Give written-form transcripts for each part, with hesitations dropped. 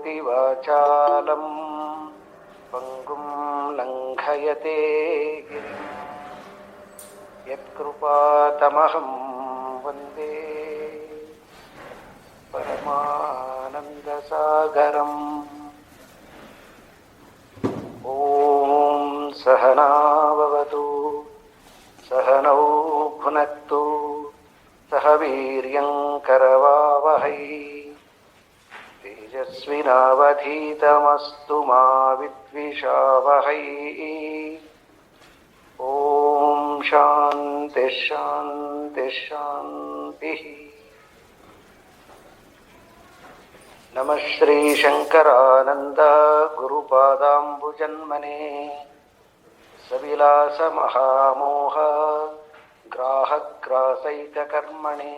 करोति वाचालं पंगुं लंघयते गिरिं यत्कृपातमहं वन्दे परमानन्दसागरम्। ॐ सहना भवतु सहनौ भुनक्तु सह वीर्यं करवावहै तेजस्विनावधीतमस्तु मा विद्विषावहै। ॐ शान्ति शान्ति शान्तिः। नमः श्री शंकरानंद गुरुपादाम्बुजन्मने सविलास महामोह ग्राहग्रासैककर्मणे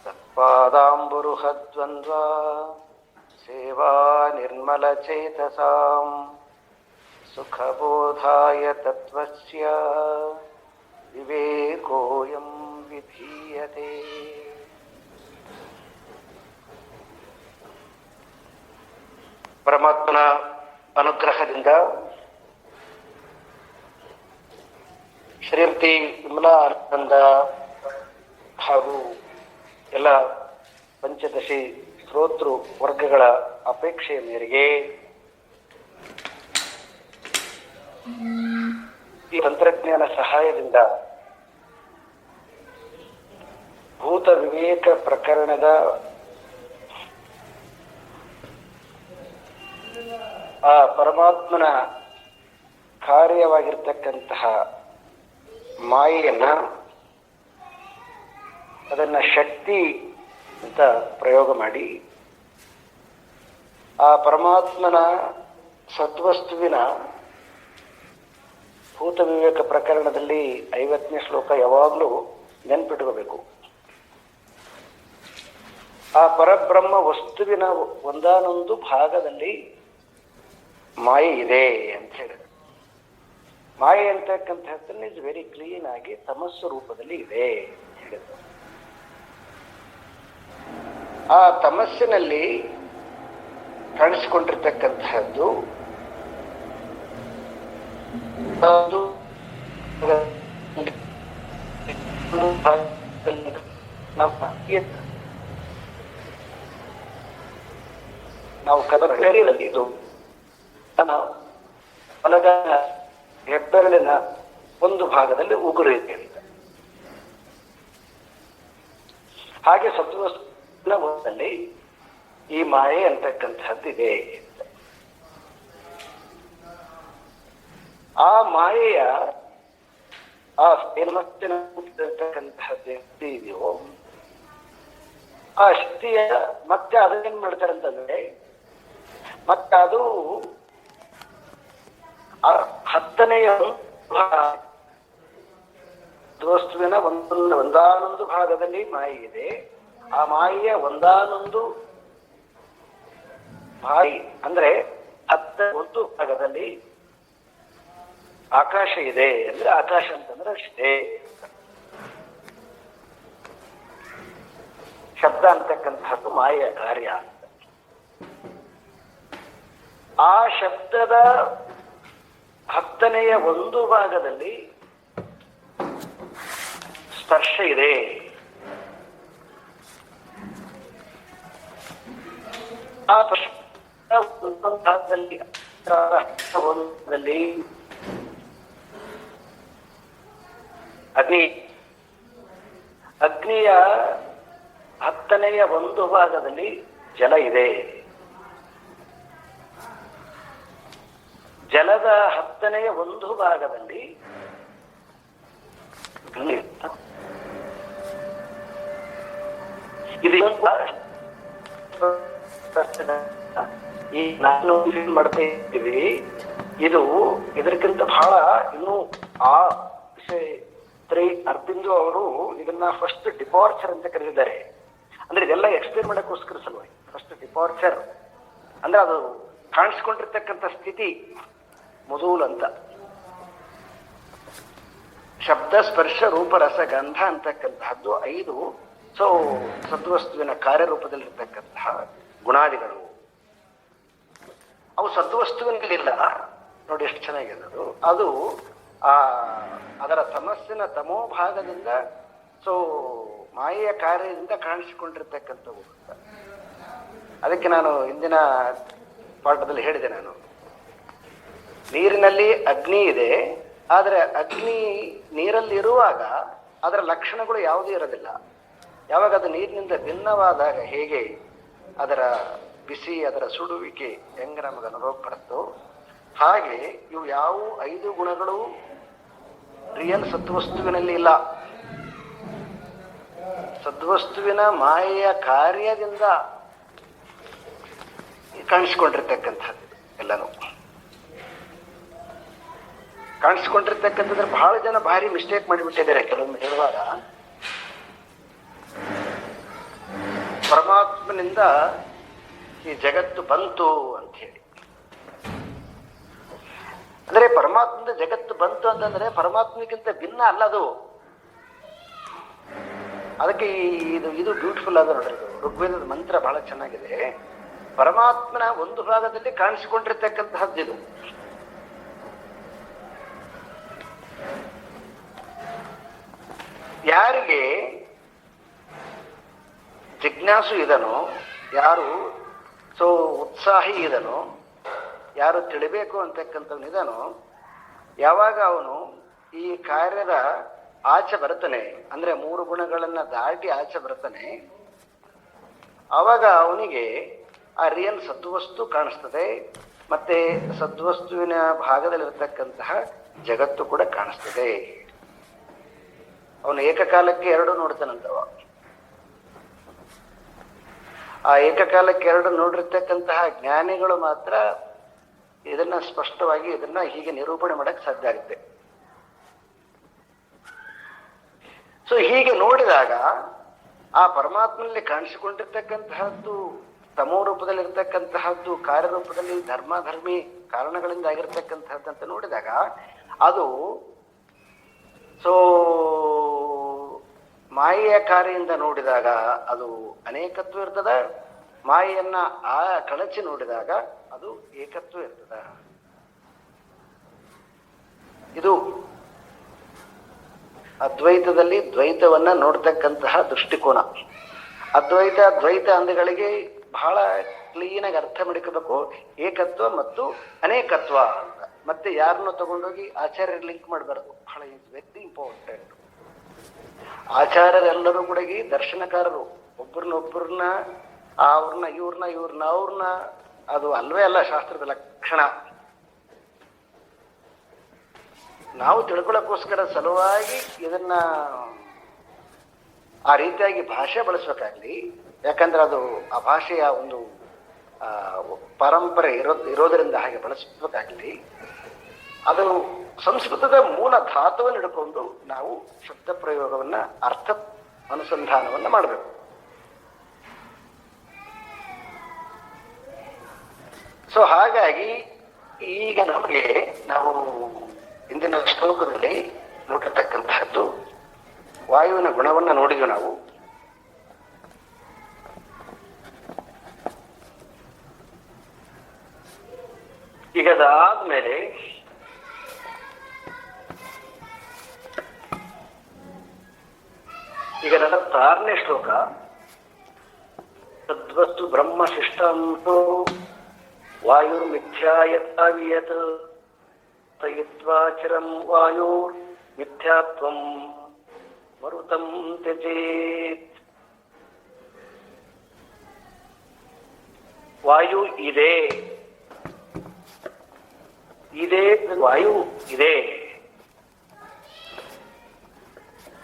तत्पादाम्बुरुहद्वन्द्व सेवा निर्मलचेतसां सुखबोधाय तत्त्वस्य विवेकोऽयं विधीयते। ಪರಮಾತ್ಮನ ಅನುಗ್ರಹದಿಂದ ಶ್ರೀಮತಿ ವಿಮಲಾ ಆನಂದ ಹಾಗೂ ಎಲ್ಲ ಪಂಚದಶಿ ಶ್ರೋತೃ ವರ್ಗಗಳ ಅಪೇಕ್ಷೆಯ ಮೇರೆಗೆ ಈ ತಂತ್ರಜ್ಞಾನ ಸಹಾಯದಿಂದ ಭೂತ ವಿವೇಕ ಪ್ರಕರಣದ ಆ ಪರಮಾತ್ಮನ ಕಾರ್ಯವಾಗಿರ್ತಕ್ಕಂತಹ ಮಾಯೆಯನ್ನ ಅದನ್ನ ಶಕ್ತಿ ಅಂತ ಪ್ರಯೋಗ ಮಾಡಿ ಆ ಪರಮಾತ್ಮನ ಸತ್ವಸ್ತುವಿನ ಭೂತ ವಿವೇಕ ಪ್ರಕರಣದಲ್ಲಿ 50ನೇ ಶ್ಲೋಕ ಯಾವಾಗಲೂ ನೆನ್ಪಿಟ್ಕೋಬೇಕು. ಆ ಪರಬ್ರಹ್ಮ ವಸ್ತುವಿನ ಒಂದಾನೊಂದು ಭಾಗದಲ್ಲಿ ಮಾಯೆ ಇದೆ ಅಂತ ಹೇಳಿದ್ರು. ಮಾಯೆ ಅಂತಕ್ಕಂಥದ್ದನ್ನು ಇಸ್ ವೆರಿ ಕ್ಲೀನ್ ಆಗಿ ತಮಸ್ಸು ರೂಪದಲ್ಲಿ ಇದೆ ಅಂತ ಹೇಳಿದ್ರು. ಆ ತಮಸ್ಸಿನಲ್ಲಿ ಕಾಣಿಸಿಕೊಂಡಿರ್ತಕ್ಕಂತಹದ್ದು ನಾವು ಕದರಲ್ಲಿ ಇದು ಬಲಗ ಹೆಬ್ಬೆರಳಿನ ಒಂದು ಭಾಗದಲ್ಲಿ ಉಗುರು ಇದೆ ಅಂತ. ಹಾಗೆ ಸತ್ವನ ಒಂದಲ್ಲಿ ಈ ಮಾಯೆ ಅಂತಕ್ಕಂಥದ್ದಿದೆ ಅಂತ. ಆ ಮಾಯೆಯ ಆ ಇರ್ತಕ್ಕಂತಹದ್ದು ಶಕ್ತಿ ಇದೆಯೋ ಆ ಶಕ್ತಿಯ ಮತ್ತೆ ಅದನ್ನೇನ್ ಮಾಡ್ತಾರೆ ಅಂತಂದ್ರೆ ಮತ್ತೆ ಅದು ಹತ್ತನೆಯ ವಸ್ತುವಿನ ಒಂದಾನೊಂದು ಭಾಗದಲ್ಲಿ ಮಾಯೆ ಇದೆ. ಆ ಮಾಯೆಯ ಒಂದಾನೊಂದು ಭಾಯಿ ಅಂದ್ರೆ ಒಂದು ಭಾಗದಲ್ಲಿ ಆಕಾಶ ಇದೆ ಅಂದ್ರೆ ಆಕಾಶ ಅಂತಂದ್ರೆ ಅಷ್ಟೇ. ಶಬ್ದ ಅಂತಕ್ಕಂಥದ್ದು ಮಾಯೆಯ ಕಾರ್ಯ. ಆ ಶಬ್ದದ ಹತ್ತನೆಯ ಒಂದು ಭಾಗದಲ್ಲಿ ಸ್ಪರ್ಶ ಇದೆ. ಆ ಭಾಗದಲ್ಲಿ ಅಗ್ನಿಯ ಹತ್ತನೆಯ ಒಂದು ಭಾಗದಲ್ಲಿ ಜಲ ಇದೆ. ಜಲದ ಹತ್ತನೆಯ ಒಂದು ಭಾಗದಲ್ಲಿ ಇದು ಈ ನಾನು ಫೀಲ್ ಮಾಡ್ತಾ ಇದ್ದೀವಿ. ಇದು ಇದಕ್ಕಿಂತ ಬಹಳ ಇನ್ನು ಆ ಅರ್ಬಿಂದು ಅವರು ಇದನ್ನ ಫಸ್ಟ್ ಡಿಪಾರ್ಚರ್ ಅಂತ ಕರೆದಿದ್ದಾರೆ. ಅಂದ್ರೆ ಇದೆಲ್ಲ ಎಕ್ಸ್ಪ್ಲೇನ್ ಮಾಡಕ್ಕೋಸ್ಕರ ಸಲುವಾಗಿ ಫಸ್ಟ್ ಡಿಪಾರ್ಚರ್ ಅಂದ್ರೆ ಅದು ಕಾಣಿಸ್ಕೊಂಡಿರ್ತಕ್ಕಂಥ ಸ್ಥಿತಿ ಮೊದಲು ಅಂತ. ಶಬ್ದ ಸ್ಪರ್ಶ ರೂಪ ರಸ ಗಂಧ ಅಂತಕ್ಕಂತಹದ್ದು 5 ಸದ್ವಸ್ತುವಿನ ಕಾರ್ಯರೂಪದಲ್ಲಿರ್ತಕ್ಕಂತಹ ಗುಣಾದಿಗಳು ಅವು ಸದ್ವಸ್ತುವಿನಲ್ಲಿಲ್ಲ. ನೋಡಿ ಎಷ್ಟು ಚೆನ್ನಾಗಿದೆ ಅದು. ಅದು ಆ ಅದರ ತಮಸ್ಸಿನ ತಮೋಭಾಗದಿಂದ ಮಾಯೆಯ ಕಾರ್ಯದಿಂದ ಕಾಣಿಸಿಕೊಂಡಿರ್ತಕ್ಕಂಥವು. ಅದಕ್ಕೆ ನಾನು ಇಂದಿನ ಪಾಠದಲ್ಲಿ ಹೇಳಿದೆ, ನಾನು ನೀರಿನಲ್ಲಿ ಅಗ್ನಿ ಇದೆ, ಆದರೆ ಅಗ್ನಿ ನೀರಲ್ಲಿ ಇರುವಾಗ ಅದರ ಲಕ್ಷಣಗಳು ಯಾವುದೂ ಇರೋದಿಲ್ಲ. ಯಾವಾಗ ಅದು ನೀರಿನಿಂದ ಭಿನ್ನವಾದಾಗ ಹೇಗೆ ಅದರ ಬಿಸಿ, ಅದರ ಸುಡುವಿಕೆ ಹೆಂಗ ನಮಗೆ ಅನುಭವ ಪಡುತ್ತೋ ಹಾಗೆ ಇವು ಯಾವ 5 ಗುಣಗಳು ರಿಯಲ್ ಸದ್ವಸ್ತುವಿನಲ್ಲಿ ಇಲ್ಲ. ಸದ್ವಸ್ತುವಿನ ಮಾಯೆಯ ಕಾರ್ಯದಿಂದ ಕಾಣಿಸ್ಕೊಂಡಿರ್ತಕ್ಕಂಥದ್ದು ಎಲ್ಲನೂ ಕಾಣಿಸ್ಕೊಂಡಿರ್ತಕ್ಕಂಥದ್ರೆ ಬಹಳ ಜನ ಭಾರಿ ಮಿಸ್ಟೇಕ್ ಮಾಡಿಬಿಟ್ಟಿದ್ದಾರೆ. ಕೆಲವೊಮ್ಮೆ ಹೇಳುವಾಗ ಪರಮಾತ್ಮನಿಂದ ಈ ಜಗತ್ತು ಬಂತು ಅಂತ ಹೇಳಿ, ಅಂದ್ರೆ ಪರಮಾತ್ಮನಿಂದ ಜಗತ್ತು ಬಂತು ಅಂತಂದ್ರೆ ಪರಮಾತ್ಮನಿಗಿಂತ ಭಿನ್ನ ಅಲ್ಲ ಅದು. ಅದಕ್ಕೆ ಇದು ಬ್ಯೂಟಿಫುಲ್ ಆದ ನೋಡ್ರಿ, ಋಗ್ವೇದದ ಮಂತ್ರ ಬಹಳ ಚೆನ್ನಾಗಿದೆ. ಪರಮಾತ್ಮನ ಒಂದು ಭಾಗದಲ್ಲಿ ಕಾಣಿಸಿಕೊಂಡಿರ್ತಕ್ಕಂತಹದ್ದು ಇದು. ಯಾರಿಗೆ ಜಿಜ್ಞಾಸು ಇದನೋ, ಯಾರು ಉತ್ಸಾಹಿ ಇದನೋ, ಯಾರು ತಿಳಿಬೇಕು ಅಂತಕ್ಕಂಥವ್ನು ಇದನೋ, ಯಾವಾಗ ಅವನು ಈ ಕಾರ್ಯದ ಆಚೆ ಬರ್ತಾನೆ, ಅಂದ್ರೆ 3 ಗುಣಗಳನ್ನ ದಾಟಿ ಆಚೆ ಬರ್ತಾನೆ, ಆವಾಗ ಅವನಿಗೆ ಆ ರಿಯಲ್ ಸದ್ವಸ್ತು ಕಾಣಿಸ್ತದೆ. ಮತ್ತೆ ಸದ್ವಸ್ತುವಿನ ಭಾಗದಲ್ಲಿರ್ತಕ್ಕಂತಹ ಜಗತ್ತು ಕೂಡ ಕಾಣಿಸ್ತದೆ. ಅವನು ಏಕಕಾಲಕ್ಕೆ 2 ನೋಡ್ತಾನಂತವ. ಆ ಏಕಕಾಲಕ್ಕೆ 2 ನೋಡಿರ್ತಕ್ಕಂತಹ ಜ್ಞಾನಿಗಳು ಮಾತ್ರ ಇದನ್ನ ಸ್ಪಷ್ಟವಾಗಿ ಇದನ್ನ ಹೀಗೆ ನಿರೂಪಣೆ ಮಾಡಕ್ ಸಾಧ್ಯ ಆಗುತ್ತೆ. ಹೀಗೆ ನೋಡಿದಾಗ ಆ ಪರಮಾತ್ಮನಲ್ಲಿ ಕಾಣಿಸಿಕೊಂಡಿರ್ತಕ್ಕಂತಹದ್ದು ತಮೋ ರೂಪದಲ್ಲಿರ್ತಕ್ಕಂತಹದ್ದು ಕಾರ್ಯರೂಪದಲ್ಲಿ ಧರ್ಮಧರ್ಮಿ ಕಾರಣಗಳಿಂದ ಆಗಿರ್ತಕ್ಕಂತಹದ್ದು ಅಂತ ನೋಡಿದಾಗ ಅದು ಮಾಯೆಯ ಕಾರ್ಯದಿಂದ ನೋಡಿದಾಗ ಅದು ಅನೇಕತ್ವ ಇರ್ತದ. ಮಾಯೆಯನ್ನ ಕಳಚಿ ನೋಡಿದಾಗ ಅದು ಏಕತ್ವ ಇರ್ತದ. ಇದು ಅದ್ವೈತದಲ್ಲಿ ದ್ವೈತವನ್ನ ನೋಡ್ತಕ್ಕಂತಹ ದೃಷ್ಟಿಕೋನ. ಅದ್ವೈತ ದ್ವೈತ ಅಂದಗಳಿಗೆ ಬಹಳ ಕ್ಲೀನಾಗಿ ಅರ್ಥ ಮಾಡಿಕೋಬೇಕು. ಏಕತ್ವ ಮತ್ತು ಅನೇಕತ್ವ ಅಂತ. ಮತ್ತೆ ಯಾರನ್ನು ತಗೊಂಡೋಗಿ ಆಚಾರ್ಯರು ಲಿಂಕ್ ಮಾಡಬಾರದು. ಬಹಳ ವೆರಿ ಇಂಪಾರ್ಟೆಂಟ್. ಆಚಾರ್ಯರೆಲ್ಲರೂ ಕೂಡ ದರ್ಶನಕಾರರು. ಒಬ್ಬರನ್ನ ಅವ್ರನ್ನ ಅದು ಅಲ್ವೇ ಅಲ್ಲ ಶಾಸ್ತ್ರದ ಲಕ್ಷಣ. ನಾವು ತಿಳ್ಕೊಳ್ಳೋಕ್ಕೋಸ್ಕರ ಸಲುವಾಗಿ ಇದನ್ನ ಆ ರೀತಿಯಾಗಿ ಭಾಷೆ ಬಳಸ್ಬೇಕಾಗ್ಲಿ. ಯಾಕಂದ್ರೆ ಅದು ಆ ಭಾಷೆಯ ಒಂದು ಪರಂಪರೆ ಇರೋದರಿಂದ ಹಾಗೆ ಬಳಸಬೇಕಾಗ್ಲಿ. ಅದು ಸಂಸ್ಕೃತದ ಮೂಲ ಧಾತುವನ್ನು ಹಿಡ್ಕೊಂಡು ನಾವು ಶಬ್ದ ಪ್ರಯೋಗವನ್ನ ಅರ್ಥ ಅನುಸಂಧಾನವನ್ನ ಮಾಡಬೇಕು. ಹಾಗಾಗಿ ಈಗ ನಮಗೆ ನಾವು ಇಂದಿನ ಶ್ಲೋಕದಲ್ಲಿ ನೋಡಿರ್ತಕ್ಕಂತಹದ್ದು ವಾಯುವಿನ ಗುಣವನ್ನ ನೋಡಿದ್ವಿ ನಾವು. ಈಗ ಅದಾದ್ಮೇಲೆ ಈಗ 46ನೇ ಶ್ಲೋಕ. ತದ್ವಸ್ತು ಬ್ರಹ್ಮ ಶಿಷ್ಟಾಂತೋ ವಾಯುರ್ಮಿಥ್ಯಾಯತ್ ತಯಿತ್ವಾಚಿರಂ ವಾಯುರ್ ಮಿಥ್ಯಾತ್ವಂ ಮರುತಂ ತ್ಯಜೇತ್. ವಾಯು ಇದೆ, ವಾಯು ಇದೆ,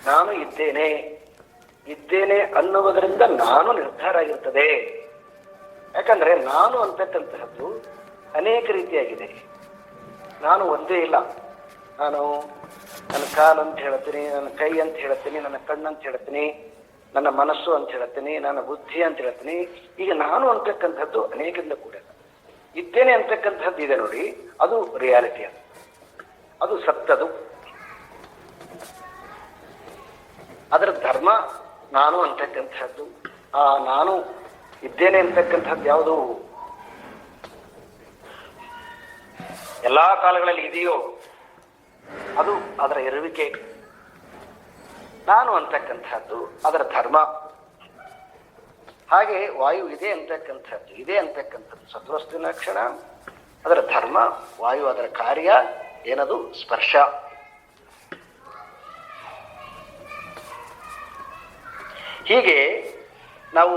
ನಾನು ಇದ್ದೇನೆ ಅನ್ನುವುದರಿಂದ ನಾನು ನಿರ್ಧಾರ ಆಗಿರ್ತದೆ. ಯಾಕಂದ್ರೆ ನಾನು ಅಂತಕ್ಕಂತಹದ್ದು ಅನೇಕ ರೀತಿಯಾಗಿದೆ. ನಾನು ಒಂದೇ ಇಲ್ಲ. ನಾನು ನನ್ನ ಕಾಲು ಅಂತ ಹೇಳ್ತೀನಿ, ನನ್ನ ಕೈ ಅಂತ ಹೇಳ್ತೀನಿ, ನನ್ನ ಕಣ್ಣು ಅಂತ ಹೇಳ್ತೀನಿ, ನನ್ನ ಮನಸ್ಸು ಅಂತ ಹೇಳ್ತೀನಿ, ನನ್ನ ಬುದ್ಧಿ ಅಂತ ಹೇಳ್ತೀನಿ. ಈಗ ನಾನು ಅಂತಕ್ಕಂಥದ್ದು ಅನೇಕರಿಂದ ಕೂಡ ಇದ್ದೇನೆ ಅಂತಕ್ಕಂಥದ್ದು ಇದೆ ನೋಡಿ, ಅದು ರಿಯಾಲಿಟಿ. ಅದು ಸತ್ತದು. ಅದರ ಧರ್ಮ ನಾನು ಅಂತಕ್ಕಂಥದ್ದು. ಆ ನಾನು ಇದ್ದೇನೆ ಅಂತಕ್ಕಂಥದ್ದು ಯಾವುದು ಎಲ್ಲಾ ಕಾಲಗಳಲ್ಲಿ ಇದೆಯೋ ಅದು ಅದರ ಇರುವಿಕೆ. ನಾನು ಅಂತಕ್ಕಂಥದ್ದು ಅದರ ಧರ್ಮ. ಹಾಗೆ ವಾಯು ಇದೆ ಅಂತಕ್ಕಂಥದ್ದು ಸದ್ವಸ್ತುವಿನ ಲಕ್ಷಣ, ಅದರ ಧರ್ಮ. ವಾಯು ಅದರ ಕಾರ್ಯ ಏನದು? ಸ್ಪರ್ಶ. ಹೀಗೆ ನಾವು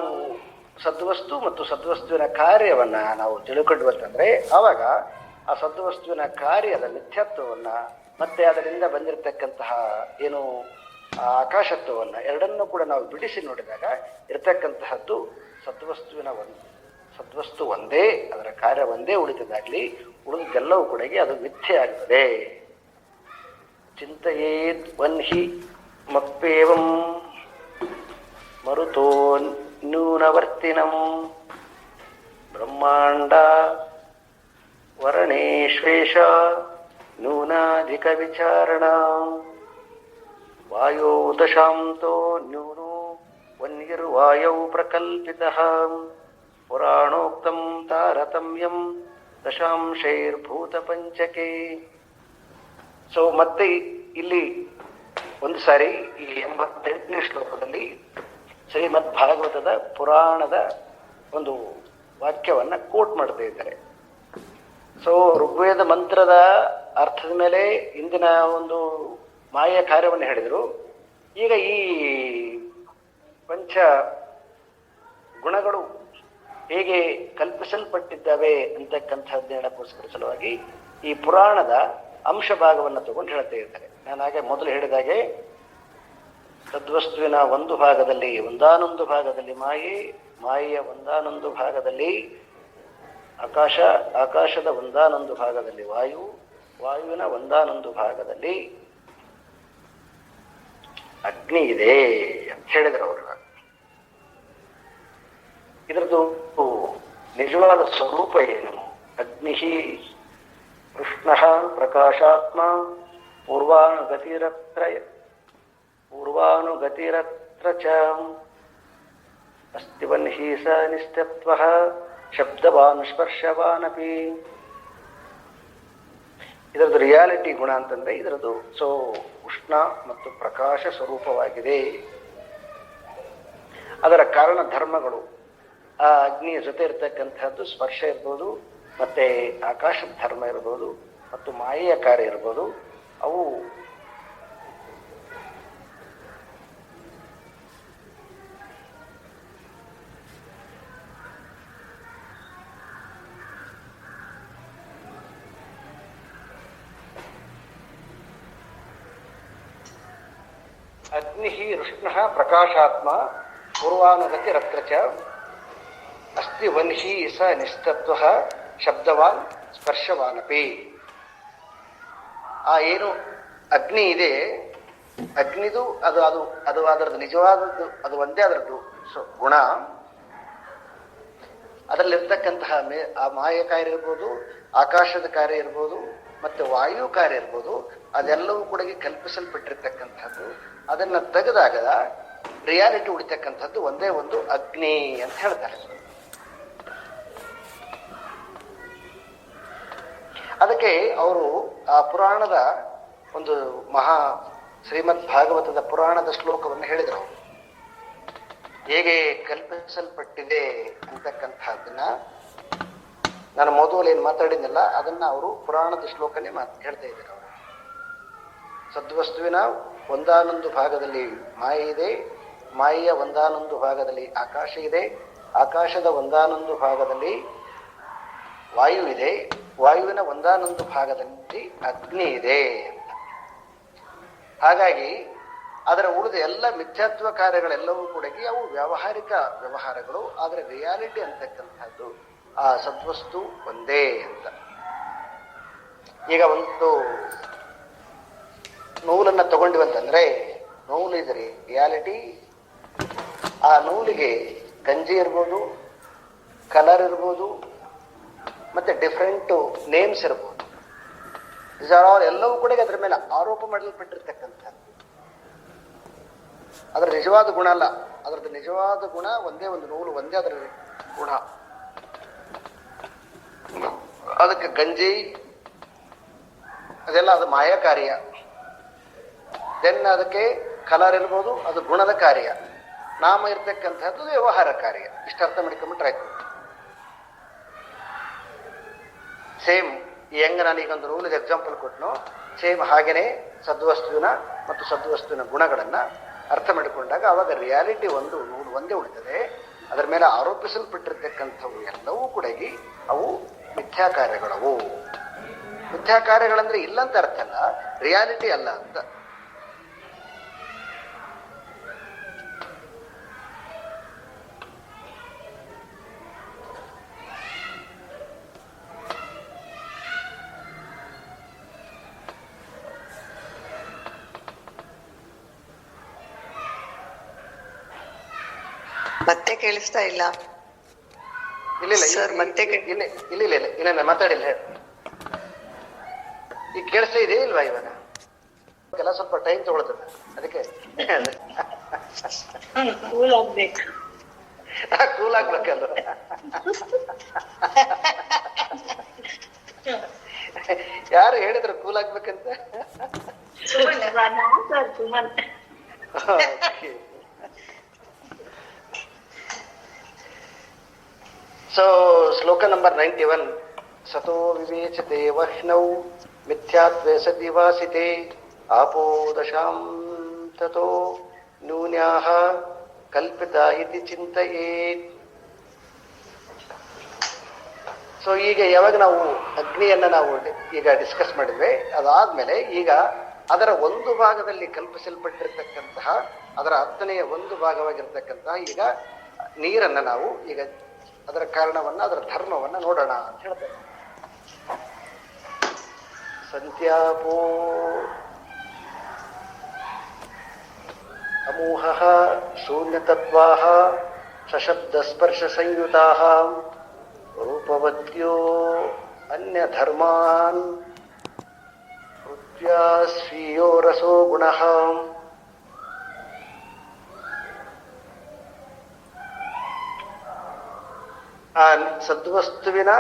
ಸದ್ವಸ್ತು ಮತ್ತು ಸದ್ವಸ್ತುವಿನ ಕಾರ್ಯವನ್ನ ನಾವು ತಿಳ್ಕೊಂಡ್ವಂತಂದ್ರೆ ಆವಾಗ ಆ ಸದ್ವಸ್ತುವಿನ ಕಾರ್ಯದ ಮಿಥ್ಯತ್ವವನ್ನ ಮತ್ತೆ ಅದರಿಂದ ಬಂದಿರತಕ್ಕಂತಹ ಏನು ಆಕಾಶತ್ವವನ್ನ ಎರಡನ್ನೂ ಕೂಡ ನಾವು ಬಿಡಿಸಿ ನೋಡಿದಾಗ ಇರತಕ್ಕಂತಹದ್ದು ಸದ್ವಸ್ತು ಒಂದೇ, ಅದರ ಕಾರ್ಯ ಒಂದೇ ಉಳಿತದಾಗ್ಲಿ, ಉಳಿದೆಲ್ಲವೂ ಕೂಡ ಅದು ಮಿಥ್ಯೆ ಆಗ್ತದೆ. ಚಿಂತೆಯೇತ್ ವನ್ಹಿ ಮಪ್ಪೇವಂ ಮರುತೋ ನ್ಯೂನವರ್ತಿನಂ ಬ್ರಹ್ಮಾಂಡ ವರ್ಣೇಶ್ವೇಶ ನೂನಾಧಿಕ ವಿಚಾರಣ ವಾಯೋ ದಶಾಂತೋ ನ್ಯೂನೋ ವನ್ಯರ್ವಾಯೌ ಪ್ರಕಲ್ಪಿತಃ ಪುರಾಣೋಕ್ತಂ ತಾರತಮ್ಯಂ ದಶಾಂಶೈರ್ಭೂತ ಪಂಚಕೆ. ಸೊ ಮತ್ತೆ ಇಲ್ಲಿ ಒಂದು ಸಾರಿ ಈ 88ನೇ ಶ್ಲೋಕದಲ್ಲಿ ಶ್ರೀಮದ್ ಭಾಗವತದ ಪುರಾಣದ ಒಂದು ವಾಕ್ಯವನ್ನ ಕೋಟ್ ಮಾಡ್ತಾ ಇದ್ದಾರೆ. ಸೊ ಋಗ್ವೇದ ಮಂತ್ರದ ಅರ್ಥದ ಮೇಲೆ ಇಂದಿನ ಒಂದು ಮಾಯೆಯ ಕಾರ್ಯವನ್ನು ಹೇಳಿದರು. ಈಗ ಈ ಪಂಚ ಗುಣಗಳು ಹೇಗೆ ಕಲ್ಪಿಸಲ್ಪಟ್ಟಿದ್ದಾವೆ ಅಂತಕ್ಕಂಥದ್ದು ಹೇಳಕ್ಕೋಸ್ಕರ ಸಲುವಾಗಿ ಈ ಪುರಾಣದ ಅಂಶ ಭಾಗವನ್ನು ತಗೊಂಡು ಹೇಳ್ತಾ ಇದ್ದಾರೆ. ನಾನು ಹಾಗೆ ಮೊದಲು ಹೇಳಿದಾಗೆ ಸದ್ವಸ್ತುವಿನ ಒಂದು ಭಾಗದಲ್ಲಿ ಒಂದಾನೊಂದು ಭಾಗದಲ್ಲಿ ಮಾಯೆಯ ಒಂದಾನೊಂದು ಭಾಗದಲ್ಲಿ ಆಕಾಶ, ಆಕಾಶದ ಒಂದಾನೊಂದು ಭಾಗದಲ್ಲಿ ವಾಯುವಿನ ಒಂದಾನೊಂದು ಭಾಗದಲ್ಲಿ ಅಗ್ನಿ ಇದೆ ಅಂತ ಹೇಳಿದ್ರು ಅವರು. ಇದರದ್ದು ನಿಜವಾದ ಸ್ವರೂಪ ಏನು? ಅಗ್ನಿ ಕೃಷ್ಣ ಪ್ರಕಾಶಾತ್ಮ ಪೂರ್ವಾನುಗತಿರತ್ರ ಚ ಅಸ್ತಿ ವನ್ಹಿ ಸ ನಿಶ್ಚತ್ವಃ ಶಬ್ದವಾನ್ ಸ್ಪರ್ಶವಾನಪಿ. ಇದರದ್ದು ರಿಯಾಲಿಟಿ ಗುಣ ಅಂತಂದ್ರೆ ಇದರದ್ದು ಉಷ್ಣ ಮತ್ತು ಪ್ರಕಾಶ ಸ್ವರೂಪವಾಗಿದೆ. ಅದರ ಕಾರಣ ಧರ್ಮಗಳು ಆ ಅಗ್ನಿಯ ಜೊತೆ ಇರತಕ್ಕಂಥದ್ದು ಸ್ಪರ್ಶ ಇರ್ಬೋದು, ಮತ್ತೆ ಆಕಾಶದ ಧರ್ಮ ಇರ್ಬೋದು, ಮತ್ತು ಮಾಯೆಯ ಕಾರ್ಯ ಇರ್ಬೋದು. ಅವು ಅಗ್ನಿ ರುಷ್ಣ ಪ್ರಕಾಶಾತ್ಮ ಪೂರ್ವಾನುಗತಿರತ್ರ ಚ ಅಸ್ತಿ ವನ್ಹಿ ಸ ನಿಸ್ತತ್ವ ಶಬ್ದವಾನ್ ಸ್ಪರ್ಶವಾನಪಿ. ಆ ಏನು ಅಗ್ನಿ ಇದೆ, ಅಗ್ನಿದು ಅದು ಅದು ಅದು ಅದರದ್ದು ನಿಜವಾದದ್ದು, ಅದು ಒಂದೇ ಅದರದ್ದು ಗುಣ. ಅದರಲ್ಲಿರ್ತಕ್ಕಂತಹ ಆ ಮಾಯ ಕಾರ್ಯ ಇರ್ಬೋದು, ಆಕಾಶದ ಕಾರ್ಯ ಇರ್ಬೋದು, ಮತ್ತೆ ವಾಯು ಕಾರ್ಯ ಇರ್ಬೋದು, ಅದೆಲ್ಲವೂ ಕೂಡ ಕಲ್ಪಿಸಲ್ಪಟ್ಟಿರ್ತಕ್ಕಂಥದ್ದು. ಅದನ್ನ ತೆಗೆದಾಗ ರಿಯಾಲಿಟಿ ಉಳಿತಕ್ಕಂಥದ್ದು ಒಂದೇ ಒಂದು ಅಗ್ನಿ ಅಂತ ಹೇಳ್ತಾರೆ. ಅದಕ್ಕೆ ಅವರು ಆ ಪುರಾಣದ ಒಂದು ಶ್ರೀಮದ್ ಭಾಗವತದ ಪುರಾಣದ ಶ್ಲೋಕವನ್ನು ಹೇಳಿದರು. ಹೇಗೆ ಕಲ್ಪಿಸಲ್ಪಟ್ಟಿದೆ ಅಂತಕ್ಕಂಥದ್ದನ್ನ ನಾನು ಮೊದಲು ಏನು ಮಾತಾಡಿದ್ನಲ್ಲ ಅದನ್ನ ಅವರು ಪುರಾಣದ ಶ್ಲೋಕನೇ ಹೇಳ್ತಾ ಇದ್ದಾರೆ. ಅವರು ಸದ್ವಸ್ತುವಿನ ಒಂದಾನೊಂದು ಭಾಗದಲ್ಲಿ ಮಾಯೆ ಇದೆ, ಮಾಯೆಯ ಒಂದಾನೊಂದು ಭಾಗದಲ್ಲಿ ಆಕಾಶ ಇದೆ, ಆಕಾಶದ ಒಂದಾನೊಂದು ಭಾಗದಲ್ಲಿ ವಾಯು ಇದೆ, ವಾಯುವಿನ ಒಂದಾನೊಂದು ಭಾಗದಲ್ಲಿ ಅಗ್ನಿ ಇದೆ ಅಂತ. ಹಾಗಾಗಿ ಅದರ ಉಳಿದ ಎಲ್ಲ ಮಿಥ್ಯಾತ್ವ ಕಾರ್ಯಗಳೆಲ್ಲವೂ ಕೂಡ ಅವು ವ್ಯಾವಹಾರಿಕ ವ್ಯವಹಾರಗಳು. ಆದರೆ ರಿಯಾಲಿಟಿ ಅಂತಕ್ಕಂಥದ್ದು ಆ ಸದ್ವಸ್ತು ಒಂದೇ ಅಂತ. ಈಗ ಒಂದು ನೂಲನ್ನ ತಗೊಂಡಿವಂತಂದ್ರೆ ನೂಲು ಇದೆ ರಿಯಾಲಿಟಿ. ಆ ನೂಲಿಗೆ ಗಂಜಿ ಇರ್ಬೋದು, ಕಲರ್ ಇರ್ಬೋದು, ಮತ್ತೆ ಡಿಫ್ರೆಂಟ್ ನೇಮ್ಸ್ ಇರ್ಬೋದು. ಎಲ್ಲವೂ ಕೂಡ ಅದರ ಮೇಲೆ ಆರೋಪ ಮಾಡಲ್ಪಟ್ಟಿರ್ತಕ್ಕಂಥದ್ದು. ಅದರ ನಿಜವಾದ ಗುಣ ಅಲ್ಲ. ಅದರದ್ದು ನಿಜವಾದ ಗುಣ ಒಂದೇ ಒಂದು ನೂಲು, ಒಂದೇ ಅದರ ಗುಣ. ಅದಕ್ಕೆ ಗಂಜಿ, ಅದೆಲ್ಲ ಅದು ಮಾಯಾ ಕಾರ್ಯ. ದೆನ್ ಅದಕ್ಕೆ ಕಲರ್ ಇರ್ಬೋದು, ಅದು ಗುಣದ ಕಾರ್ಯ. ನಾಮ ಇರ್ತಕ್ಕಂಥದ್ದು ವ್ಯವಹಾರ ಕಾರ್ಯ. ಇಷ್ಟು ಅರ್ಥ ಮಾಡ್ಕೊಂಡ್ಬಿಟ್ರೆ ಆಯ್ತು. ಸೇಮ್ ಹೆಂಗ ನಾನೀಗೊಂದು ರೂಲ್ಗೆ ಎಕ್ಸಾಂಪಲ್ ಕೊಟ್ಟನು, ಸೇಮ್ ಹಾಗೇನೆ ಸದ್ವಸ್ತುವಿನ ಮತ್ತು ಸದ್ವಸ್ತುವಿನ ಗುಣಗಳನ್ನ ಅರ್ಥ ಮಾಡಿಕೊಂಡಾಗ ಅವಾಗ ರಿಯಾಲಿಟಿ ಒಂದೇ ಉಳಿತದೆ. ಅದರ ಮೇಲೆ ಆರೋಪಿಸಲ್ಪಟ್ಟಿರ್ತಕ್ಕಂಥವು ಎಲ್ಲವೂ ಕೂಡ ಅವು ಮಿಥ್ಯಾ ಕಾರ್ಯಗಳವು. ಮಿಥ್ಯಾ ಕಾರ್ಯಗಳಂದ್ರೆ ಇಲ್ಲಂತ ಅರ್ಥ ಅಲ್ಲ, ರಿಯಾಲಿಟಿ ಅಲ್ಲ ಅಂತ. ಮತ್ತೆ ಕೇಳಿಸ್ತಾ ಇಲ್ಲ? ಇಲ್ಲ ಮಾತಾಡಿಲ್ಲ. ಈಗ ಕೇಳಿಸ್ತಾ ಇದೆ ಇಲ್ವಾ? ಇವಾಗ ಎಲ್ಲ ಸ್ವಲ್ಪ ಟೈಮ್ ತಗೊಳ್ತದೆ, ಅದಕ್ಕೆ ಕೂಲ್ ಆಗ್ಬೇಕಲ್ಲ. ಯಾರು ಹೇಳಿದ್ರು ಕೂಲ್ ಆಗ್ಬೇಕಂತ? ಸೊ ಶ್ಲೋಕ ನಂಬರ್ 91. ಸತೋ ವಿವೇಚತೆ ವಹ್ನೌ ಮಿಥ್ಯಾತ್ವೇ ಸತಿ ವಾಸಿತೆ ಆಪೋ ದಶಾಂ ತತೋ ನ್ಯೂನ್ಯಾಃ ಕಲ್ಪಿತಾ ಇತಿ ಚಿಂತಯೇತ್. ಸೊ ಈಗ ಯಾವಾಗ ನಾವು ಅಗ್ನಿಯನ್ನ ನಾವು ಈಗ ಡಿಸ್ಕಸ್ ಮಾಡಿದ್ವಿ, ಅದಾದ್ಮೇಲೆ ಈಗ ಅದರ ಒಂದು ಭಾಗದಲ್ಲಿ ಕಲ್ಪಿಸಲ್ಪಟ್ಟಿರ್ತಕ್ಕಂತಹ, ಅದರ 10ನೇ ಒಂದು ಭಾಗವಾಗಿರ್ತಕ್ಕಂತಹ ಈಗ ನೀರನ್ನ ನಾವು ಈಗ ಅದರ ಕಾರಣವನ್ನ, ಅದರ ಧರ್ಮವನ್ನ ನೋಡೋಣ ಅಂತ ಹೇಳ್ತಾರೆ. ಸಂತ್ಯಾಪೋ ಅಮೂಹಃ ಶೂನ್ಯತತ್ವಾಃ ಸಶಬ್ದ ಸ್ಪರ್ಶ ಸಂಯುತಾಃ ರೂಪವತ್ಯೋ ಅನ್ಯಧರ್ಮಾನ್ ಪೃಥ್ವ್ಯಾ ಸ್ವೀಯೋ ರಸೋ ಗುಣಃ. ಆ ಸದ್ವಸ್ತುವಿನ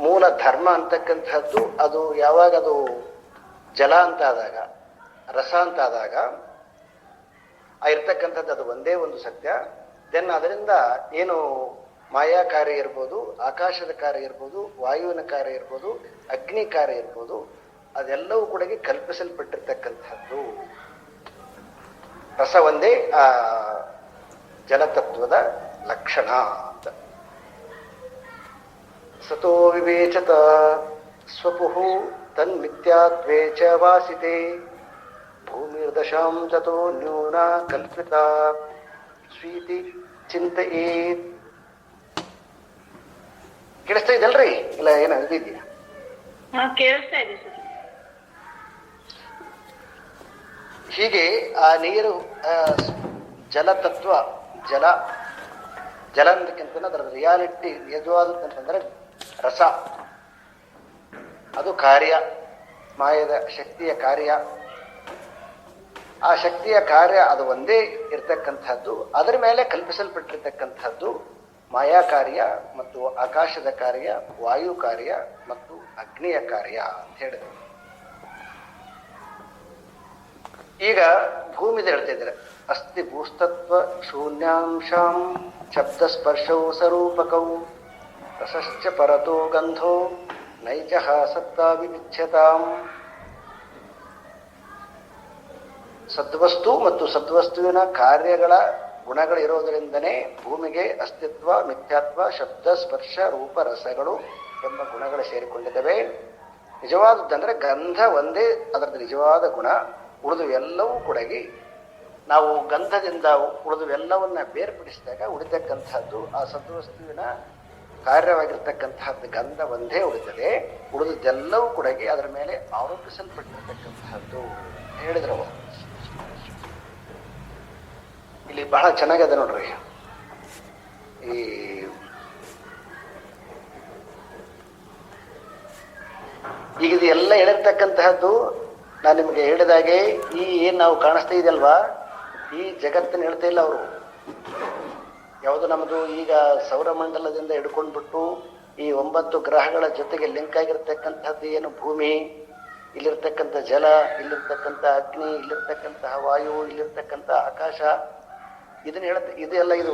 ಮೂಲ ಧರ್ಮ ಅಂತಕ್ಕಂಥದ್ದು ಅದು ಯಾವಾಗ ಅದು ಜಲ ಅಂತ ಆದಾಗ, ರಸ ಅಂತ ಆದಾಗ ಇರ್ತಕ್ಕಂಥದ್ದು ಅದು ಒಂದೇ ಒಂದು ಸತ್ಯ. ದೆನ್ ಅದರಿಂದ ಏನು ಮಾಯಾ ಕಾರ್ಯ ಇರ್ಬೋದು, ಆಕಾಶದ ಕಾರ್ಯ ಇರ್ಬೋದು, ವಾಯುವಿನ ಕಾರ್ಯ ಇರ್ಬೋದು, ಅಗ್ನಿ ಕಾರ್ಯ ಇರ್ಬೋದು, ಅದೆಲ್ಲವೂ ಕೂಡ ಕಲ್ಪಿಸಲ್ಪಟ್ಟಿರ್ತಕ್ಕಂಥದ್ದು. ರಸ ಒಂದೇ ಆ ಜಲತತ್ವದ ಲಕ್ಷಣ ಅಂತ. ಸತೋ ವಿವೇಚತ ಸ್ವಪುಃ ತನ್ಮಿಥ್ಯಾತ್ವೇ ಚ ವಾಸಿತೆ ಭೂಮಿರ್ದಶಾಂ ತತೋ ನ್ಯೂನ ಕಲ್ಪಿತ ಸ್ವೀತಿ ಚಿಂತಯೇತ್. ಕೇಳಿಸ್ತಾ ಇದಲ್ರಿ? ಇಲ್ಲ ಏನ ಇದೆಯಾ? ಕೇಳಿಸ್ತಾ ಇದೆ ಸರ್. ಹೀಗೆ ಆ ನೀರು ಜಲತತ್ವ, ಜಲ ಅನ್ನೋದಕ್ಕಿಂತ ಅದರ ರಿಯಾಲಿಟಿ ನಿಜವಾದಂತಂದ್ರೆ ರಸ, ಅದು ಕಾರ್ಯ, ಮಾಯದ ಶಕ್ತಿಯ ಕಾರ್ಯ. ಆ ಶಕ್ತಿಯ ಕಾರ್ಯ ಅದು ಒಂದೇ ಇರ್ತಕ್ಕಂಥದ್ದು. ಅದರ ಮೇಲೆ ಕಲ್ಪಿಸಲ್ಪಟ್ಟಿರ್ತಕ್ಕಂಥದ್ದು ಮಾಯಾ ಕಾರ್ಯ ಮತ್ತು ಆಕಾಶದ ಕಾರ್ಯ, ವಾಯು ಕಾರ್ಯ ಮತ್ತು ಅಗ್ನಿಯ ಕಾರ್ಯ ಅಂತ ಹೇಳಿದ್ರು. ಈಗ ಭೂಮಿದ ಹೇಳ್ತಾ ಇದ್ದಾರೆ. ಅಸ್ತಿ ಭೂಸ್ತತ್ವ ಶೂನ್ಯಾಂಶಾಂ ಶಬ್ದ ಸ್ಪರ್ಶೌ ಸ್ವರೂಪಕೌ ರಸಶ್ಚ ಪರತೋ ಗಂಧೋ ನೈಜಃ ಸತ್ತಾ ವಿವಿಚ್ಯತಾಂ. ಸದ್ವಸ್ತು ಮತ್ತು ಸದ್ವಸ್ತುವಿನ ಕಾರ್ಯಗಳ ಗುಣಗಳಿರೋದರಿಂದನೇ ಭೂಮಿಗೆ ಅಸ್ತಿತ್ವ, ಮಿಥ್ಯಾತ್ವ, ಶಬ್ದ, ಸ್ಪರ್ಶ, ರೂಪ, ರಸಗಳು ಎಂಬ ಗುಣಗಳು ಸೇರಿಕೊಂಡಿದ್ದಾವೆ. ನಿಜವಾದದ್ದಂದ್ರೆ ಗಂಧ ಒಂದೇ ಅದರದ್ದು ನಿಜವಾದ ಗುಣ. ಉಳಿದು ಎಲ್ಲವೂ ಕೂಡ ನಾವು ಗಂಧದಿಂದ ಉಳಿದು ಎಲ್ಲವನ್ನ ಬೇರ್ಪಡಿಸಿದಾಗ ಉಳಿತಕ್ಕಂಥದ್ದು ಆ ಸದ್ವಸ್ತುವಿನ ಕಾರ್ಯವಾಗಿರ್ತಕ್ಕಂತಹದ್ದು ಗಂಧ ಒಂದೇ ಉಳಿತದೆ. ಉಳಿದದ್ದೆಲ್ಲವೂ ಕೂಡ ಅದರ ಮೇಲೆ ಆರೋಪಿಸಲ್ಪಟ್ಟಿರ್ತಕ್ಕಂತಹದ್ದು ಹೇಳಿದ್ರು. ಇಲ್ಲಿ ಬಹಳ ಚೆನ್ನಾಗಿದೆ ನೋಡ್ರಿ. ಈ ಈಗ ಇದು ಎಲ್ಲ ಹೇಳಿರ್ತಕ್ಕಂತಹದ್ದು ನಾನು ನಿಮಗೆ ಹೇಳಿದಾಗೆ ಈ ಏನ್ ನಾವು ಕಾಣಿಸ್ತಾ ಇದೆಯಲ್ವಾ, ಈ ಜಗತ್ತನ್ನು ಹೇಳ್ತಾ ಇಲ್ಲ ಅವರು. ಯಾವುದು ನಮ್ಮದು ಈಗ ಸೌರಮಂಡಲದಿಂದ ಹಿಡ್ಕೊಂಡ್ಬಿಟ್ಟು ಈ 9 ಗ್ರಹಗಳ ಜೊತೆಗೆ ಲಿಂಕ್ ಆಗಿರ್ತಕ್ಕಂಥದ್ದು ಏನು ಭೂಮಿ, ಇಲ್ಲಿರ್ತಕ್ಕಂಥ ಜಲ, ಇಲ್ಲಿರ್ತಕ್ಕಂಥ ಅಗ್ನಿ, ಇಲ್ಲಿರ್ತಕ್ಕಂತಹ ವಾಯು, ಇಲ್ಲಿರ್ತಕ್ಕಂಥ ಆಕಾಶ, ಇದನ್ನ ಇದೆಲ್ಲ ಇದು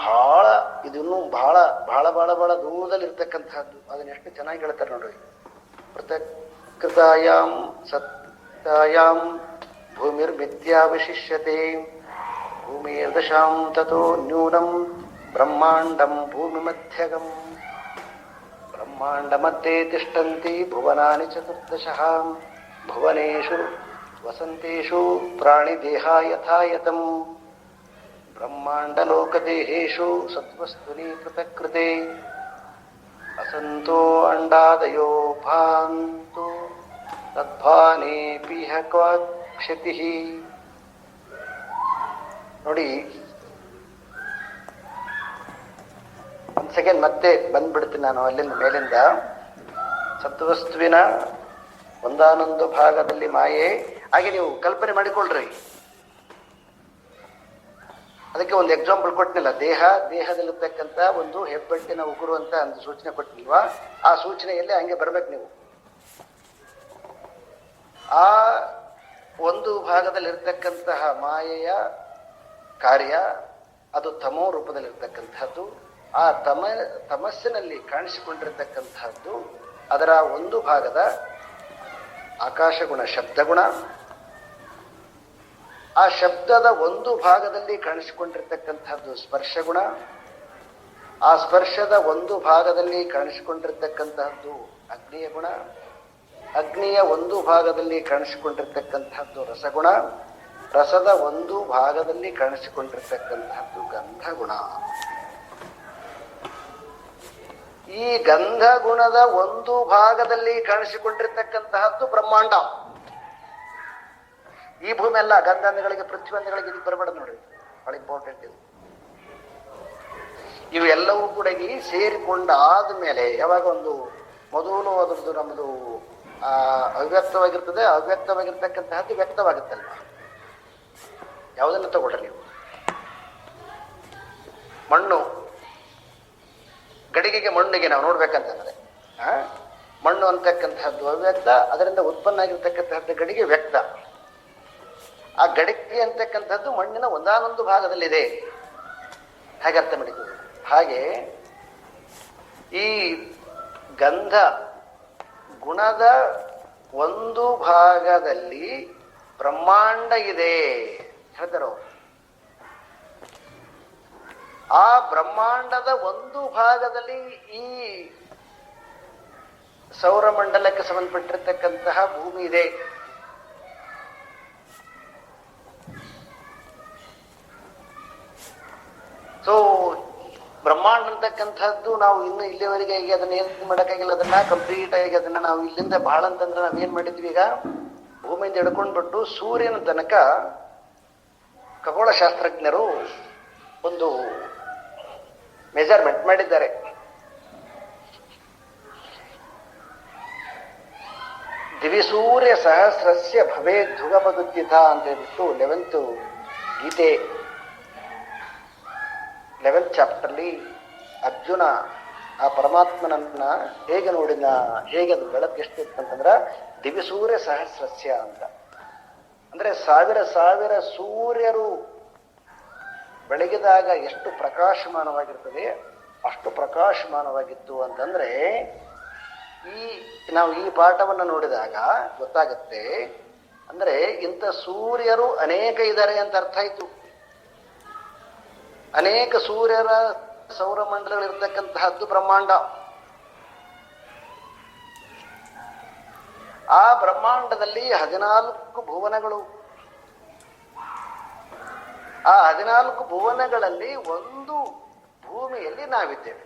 ಬಹಳ, ಇದನ್ನು ಬಹಳ ಬಹಳ ಬಹಳ ಬಹಳ ದೂರದಲ್ಲಿ ಇರ್ತಕ್ಕಂಥದ್ದು. ಅದನ್ನ ಎಷ್ಟು ಚೆನ್ನಾಗಿ ಹೇಳ್ತಾರೆ ನೋಡ್ರಿ. ಪೃಥಕ್ಕೃತಾಯಾಂ ಸತ್ತಾಯಾಂ ಭೂಮಿರ್ಮಿಥ್ಯಾವಶಿಷ್ಯತೆ ಭೂಮಿರ್ದಶಾಂ ತಥೋ ನ್ಯೂನಂ ಬ್ರಹ್ಮಾಂಡಂ ಭೂಮಿ ಮಧ್ಯಗಂ ಬ್ರಹ್ಮಾಂಡ ಮಧ್ಯೆ ತಿಷ್ಟಂತಿ ಭುವನಾನಿ ಚತುರ್ದಶಃ ಭುವನೇಷು ವಸಂತೇಷು ಪ್ರಾಣಿದೇಹ ಯಥಾಯತಂ ಬ್ರಹ್ಮಾಂಡಲೋಕದೇಹೇಷು ಸತ್ವಸ್ತುನಿ ಪೃಥಕ್ಕೃತೆ ಅಸಂತೋ ಅಂಡಾದಯೋ ಭಾಂತು ತದ್ಭಾನೇಪಿಹ ಕ್ವಾಕ್ಷತಿ. ನೋಡಿ, ಒಂದ್ ಸೆಕೆಂಡ್ ಮತ್ತೆ ಬಂದ್ಬಿಡ್ತೀನಿ ನಾನು ಅಲ್ಲಿಂದ ಮೇಲಿಂದ. ಸತ್ವಸ್ತುವಿನ ಒಂದಾನೊಂದು ಭಾಗದಲ್ಲಿ ಮಾಯೆ. ಹಾಗೆ ನೀವು ಕಲ್ಪನೆ ಮಾಡಿಕೊಳ್ಳ್ರಿ. ಅದಕ್ಕೆ ಒಂದು ಎಕ್ಸಾಂಪಲ್ ಕೊಟ್ಟಿಲ್ಲ. ದೇಹದಲ್ಲಿರ್ತಕ್ಕಂಥ ಒಂದು ಹೆಬ್ಬೆಟ್ಟಿನ ಉಗುರು ಅಂತ ಒಂದು ಸೂಚನೆ ಕೊಟ್ಟಿಲ್ವಾ? ಆ ಸೂಚನೆಯಲ್ಲಿ ಹಂಗೆ ಬರ್ಬೇಕು ನೀವು. ಆ ಒಂದು ಭಾಗದಲ್ಲಿರ್ತಕ್ಕಂತಹ ಮಾಯೆಯ ಕಾರ್ಯ ಅದು ತಮೋ ರೂಪದಲ್ಲಿರ್ತಕ್ಕಂಥದ್ದು. ಆ ತಮಸ್ಸಿನಲ್ಲಿ ಕಾಣಿಸಿಕೊಂಡಿರ್ತಕ್ಕಂಥದ್ದು ಅದರ ಒಂದು ಭಾಗದ ಆಕಾಶಗುಣ, ಶಬ್ದಗುಣ. ಆ ಶಬ್ದದ ಒಂದು ಭಾಗದಲ್ಲಿ ಕಾಣಿಸಿಕೊಂಡಿರ್ತಕ್ಕಂಥದ್ದು ಸ್ಪರ್ಶಗುಣ. ಆ ಸ್ಪರ್ಶದ ಒಂದು ಭಾಗದಲ್ಲಿ ಕಾಣಿಸಿಕೊಂಡಿರ್ತಕ್ಕಂತಹದ್ದು ಅಗ್ನಿಯ ಗುಣ. ಅಗ್ನಿಯ ಒಂದು ಭಾಗದಲ್ಲಿ ಕಾಣಿಸಿಕೊಂಡಿರ್ತಕ್ಕಂತಹದ್ದು ರಸಗುಣ. ರಸದ ಒಂದು ಭಾಗದಲ್ಲಿ ಕಾಣಿಸಿಕೊಂಡಿರ್ತಕ್ಕಂತಹದ್ದು ಗಂಧಗುಣ. ಈ ಗಂಧಗುಣದ ಒಂದು ಭಾಗದಲ್ಲಿ ಕಾಣಿಸಿಕೊಂಡಿರ್ತಕ್ಕಂತಹದ್ದು ಬ್ರಹ್ಮಾಂಡ. ಈ ಭೂಮಿ ಅಲ್ಲ, ಗಂಧಾಂಧಗಳಿಗೆ ಪ್ರತಿಬಂಧಗಳಿಗೆ ಇದು ಬರಬೇಡ ನೋಡಿ, ಬಹಳ ಇಂಪಾರ್ಟೆಂಟ್ ಇದು. ಇವೆಲ್ಲವೂ ಕೂಡ ಸೇರಿಕೊಂಡಾದ ಮೇಲೆ ಯಾವಾಗ ಒಂದು ಮೊದಲು ಅದರದ್ದು ನಮ್ಮದು ಅವ್ಯಕ್ತವಾಗಿರ್ತದೆ, ಅವ್ಯಕ್ತವಾಗಿರ್ತಕ್ಕಂತಹದ್ದು ವ್ಯಕ್ತವಾಗುತ್ತಲ್ಲ. ಯಾವುದನ್ನು ತಗೊಳ್ರಿ ನೀವು, ಮಣ್ಣು ಗಡಿಗೆಗೆ ಮಣ್ಣಿಗೆ ನಾವು ನೋಡ್ಬೇಕಂತಂದ್ರೆ ಮಣ್ಣು ಅಂತಕ್ಕಂತಹದ್ದು ಅವ್ಯಕ್ತ, ಅದರಿಂದ ಉತ್ಪನ್ನ ಆಗಿರ್ತಕ್ಕಂತಹದ್ದು ಗಡಿಗೆ ವ್ಯಕ್ತ. ಆ ಗಡಿಗೆ ಅಂತಕ್ಕಂಥದ್ದು ಮಣ್ಣಿನ ಒಂದಾನೊಂದು ಭಾಗದಲ್ಲಿದೆ, ಹಾಗೆ ಅರ್ಥ ಮಾಡಿದ್ದೀವಿ. ಹಾಗೆ ಈ ಗಂಧ ಗುಣದ ಒಂದು ಭಾಗದಲ್ಲಿ ಬ್ರಹ್ಮಾಂಡ ಇದೆ ಹೇಳ್ತಾರೋ. ಆ ಬ್ರಹ್ಮಾಂಡದ ಒಂದು ಭಾಗದಲ್ಲಿ ಈ ಸೌರಮಂಡಲಕ್ಕೆ ಸಂಬಂಧಪಟ್ಟಿರ್ತಕ್ಕಂತಹ ಭೂಮಿ ಇದೆ. ಸೊ ಬ್ರಹ್ಮಾಂಡ ಅಂತಕ್ಕಂಥದ್ದು ನಾವು ಇನ್ನು ಇಲ್ಲಿವರೆಗೆ ಈಗ ಅದನ್ನ ಏನ್ ಮಾಡೋಕ್ಕಾಗಿಲ್ಲ. ಅದನ್ನ ಕಂಪ್ಲೀಟ್ ಆಗಿ ಅದನ್ನ ನಾವು ಇಲ್ಲಿಂದ ಬಹಳ ಅಂತಂದ್ರೆ ನಾವೇನ್ ಮಾಡಿದ್ವಿ, ಈಗ ಭೂಮಿಯಿಂದ ಹಿಡ್ಕೊಂಡ್ಬಿಟ್ಟು ಸೂರ್ಯನ ತನಕ ಖಗೋಳಶಾಸ್ತ್ರಜ್ಞರು ಒಂದು ಮೆಜರ್ಮೆಂಟ್ ಮಾಡಿದ್ದಾರೆ. ದಿವಿಸೂರ್ಯ ಸಹಸ್ರಸ್ಯ ಭವೇ ಧ್ರುವಪದುದ್ಧಿತ ಅಂತ ಹೇಳ್ಬಿಟ್ಟು 11th ಗೀತೆ 11th ಚಾಪ್ಟರ್ಲಿ ಅರ್ಜುನ ಆ ಪರಮಾತ್ಮನನ್ನ ಹೇಗೆ ನೋಡಿದ, ಹೇಗೆ ಅದು ಬೆಳಕು ಎಷ್ಟಿತ್ತು ಅಂತಂದ್ರೆ ದಿವಿಸೂರ್ಯ ಸಹಸ್ರಸ್ಯ ಅಂತ. ಅಂದ್ರೆ ಸಾವಿರ ಸೂರ್ಯರು ಬೆಳಗಿದಾಗ ಎಷ್ಟು ಪ್ರಕಾಶಮಾನವಾಗಿರ್ತದೆ ಅಷ್ಟು ಪ್ರಕಾಶಮಾನವಾಗಿತ್ತು ಅಂತಂದ್ರೆ ನಾವು ಈ ಪಾಠವನ್ನು ನೋಡಿದಾಗ ಗೊತ್ತಾಗುತ್ತೆ. ಅಂದ್ರೆ ಇಂಥ ಸೂರ್ಯರು ಅನೇಕ ಇದ್ದಾರೆ ಅಂತ ಅರ್ಥ ಆಯ್ತು. ಅನೇಕ ಸೂರ್ಯರ ಸೌರಮಂಡಲಗಳಿರ್ತಕ್ಕಂತಹದ್ದು ಬ್ರಹ್ಮಾಂಡ. ಆ ಬ್ರಹ್ಮಾಂಡದಲ್ಲಿ 14 ಭುವನಗಳು. ಆ 14 ಭುವನಗಳಲ್ಲಿ ಒಂದು ಭೂಮಿಯಲ್ಲಿ ನಾವಿದ್ದೇವೆ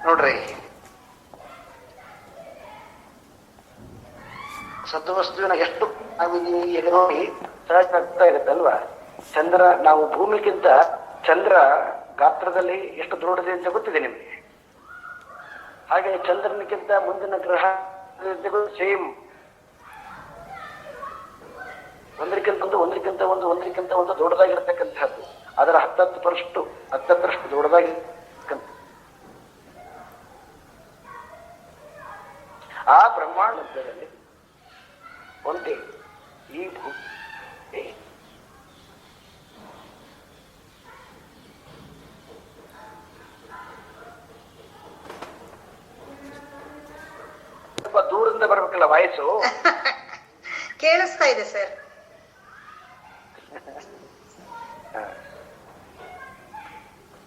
ನೋಡ್ರಿ. ಸತ್ವವಸ್ತುವಿನ ಎಷ್ಟು ನಾವಿದ್ದೀವಿ ಈಗ ನೋಡಿ ಸಹಜ ಆಗ್ತಾ ಇರುತ್ತಲ್ವಾ. ಚಂದ್ರ, ನಾವು ಭೂಮಿಗಿಂತ ಚಂದ್ರ ಗಾತ್ರದಲ್ಲಿ ಎಷ್ಟು ದೊಡ್ಡದಿದೆ ಅಂತ ಗೊತ್ತಿದೆ ನಿಮಗೆ. ಹಾಗೆ ಚಂದ್ರನಿಗಿಂತ ಮುಂದಿನ ಗ್ರಹ ಸೇಮ್, ಒಂದಕ್ಕಿಂತ ಒಂದು ದೊಡ್ಡದಾಗಿರ್ತಕ್ಕಂಥದ್ದು. ಅದರ 10% ದೊಡ್ಡದಾಗಿ ಶಬ್ದದಲ್ಲಿ ಒಂದೇ ಈ ಭೂ ಸ್ವಲ್ಪ ದೂರದಿಂದ ಬರ್ಬೇಕಲ್ಲ ವಾಯ್ಸು. ಕೇಳಿಸ್ತಾ ಇದೆ ಸರ್.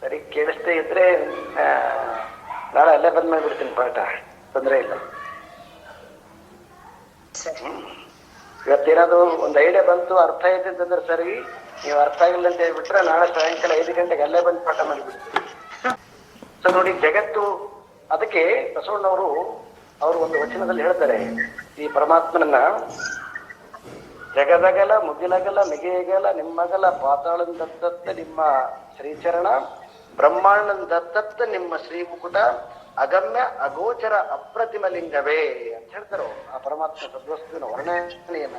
ಸರಿ, ಕೇಳಿಸ್ತಾ ಇದ್ರೆ ನಾಳೆ ಅಲ್ಲೇ ಬಂದ್ ಮಾಡ್ಬಿಡ್ತೀನಿ ಪಾಠ, ತೊಂದರೆ ಇಲ್ಲ. ಇವತ್ತೇನಾದ್ರು ಒಂದು ಐಡಿಯಾ ಬಂತು, ಅರ್ಥ ಐತೆ ಅಂತಂದ್ರೆ ಸರಿ, ನೀವು ಅರ್ಥ ಆಗಿಲ್ಲ ಅಂತ ಹೇಳ್ಬಿಟ್ರೆ ನಾಳೆ ಸಾಯಂಕಾಲ 5 ಗಂಟೆಗೆ ಅಲ್ಲೇ ಬಂದು ಪಾಠ ಮಾಡಿಬಿಡ್ತೀವಿ. ಸೊ ನೋಡಿ, ಜಗತ್ತು, ಅದಕ್ಕೆ ಬಸವಣ್ಣವರು ಅವರು ಒಂದು ವಚನದಲ್ಲಿ ಹೇಳ್ತಾರೆ, ಈ ಪರಮಾತ್ಮನನ್ನ ಜಗದಗಲ ಮುಗಿಲಗಲ ಮಿಗೆಯಗಲ ನಿಮ್ಮಗಲ ಪಾತಾಳಂದತ್ತ ನಿಮ್ಮ ಶ್ರೀಚರಣ, ಬ್ರಹ್ಮಾಂಡಂದತ್ತ ನಿಮ್ಮ ಶ್ರೀ ಮುಕುಟ, ಅಗಮ್ಯ ಅಗೋಚರ ಅಪ್ರತಿಮ ಲಿಂಗವೇ ಅಂತ ಹೇಳ್ತಾರೋ ಆ ಪರಮಾತ್ಮ ಸದ್ವಸ್ತುವಿನ ವರ್ಣನೆಯನ್ನ.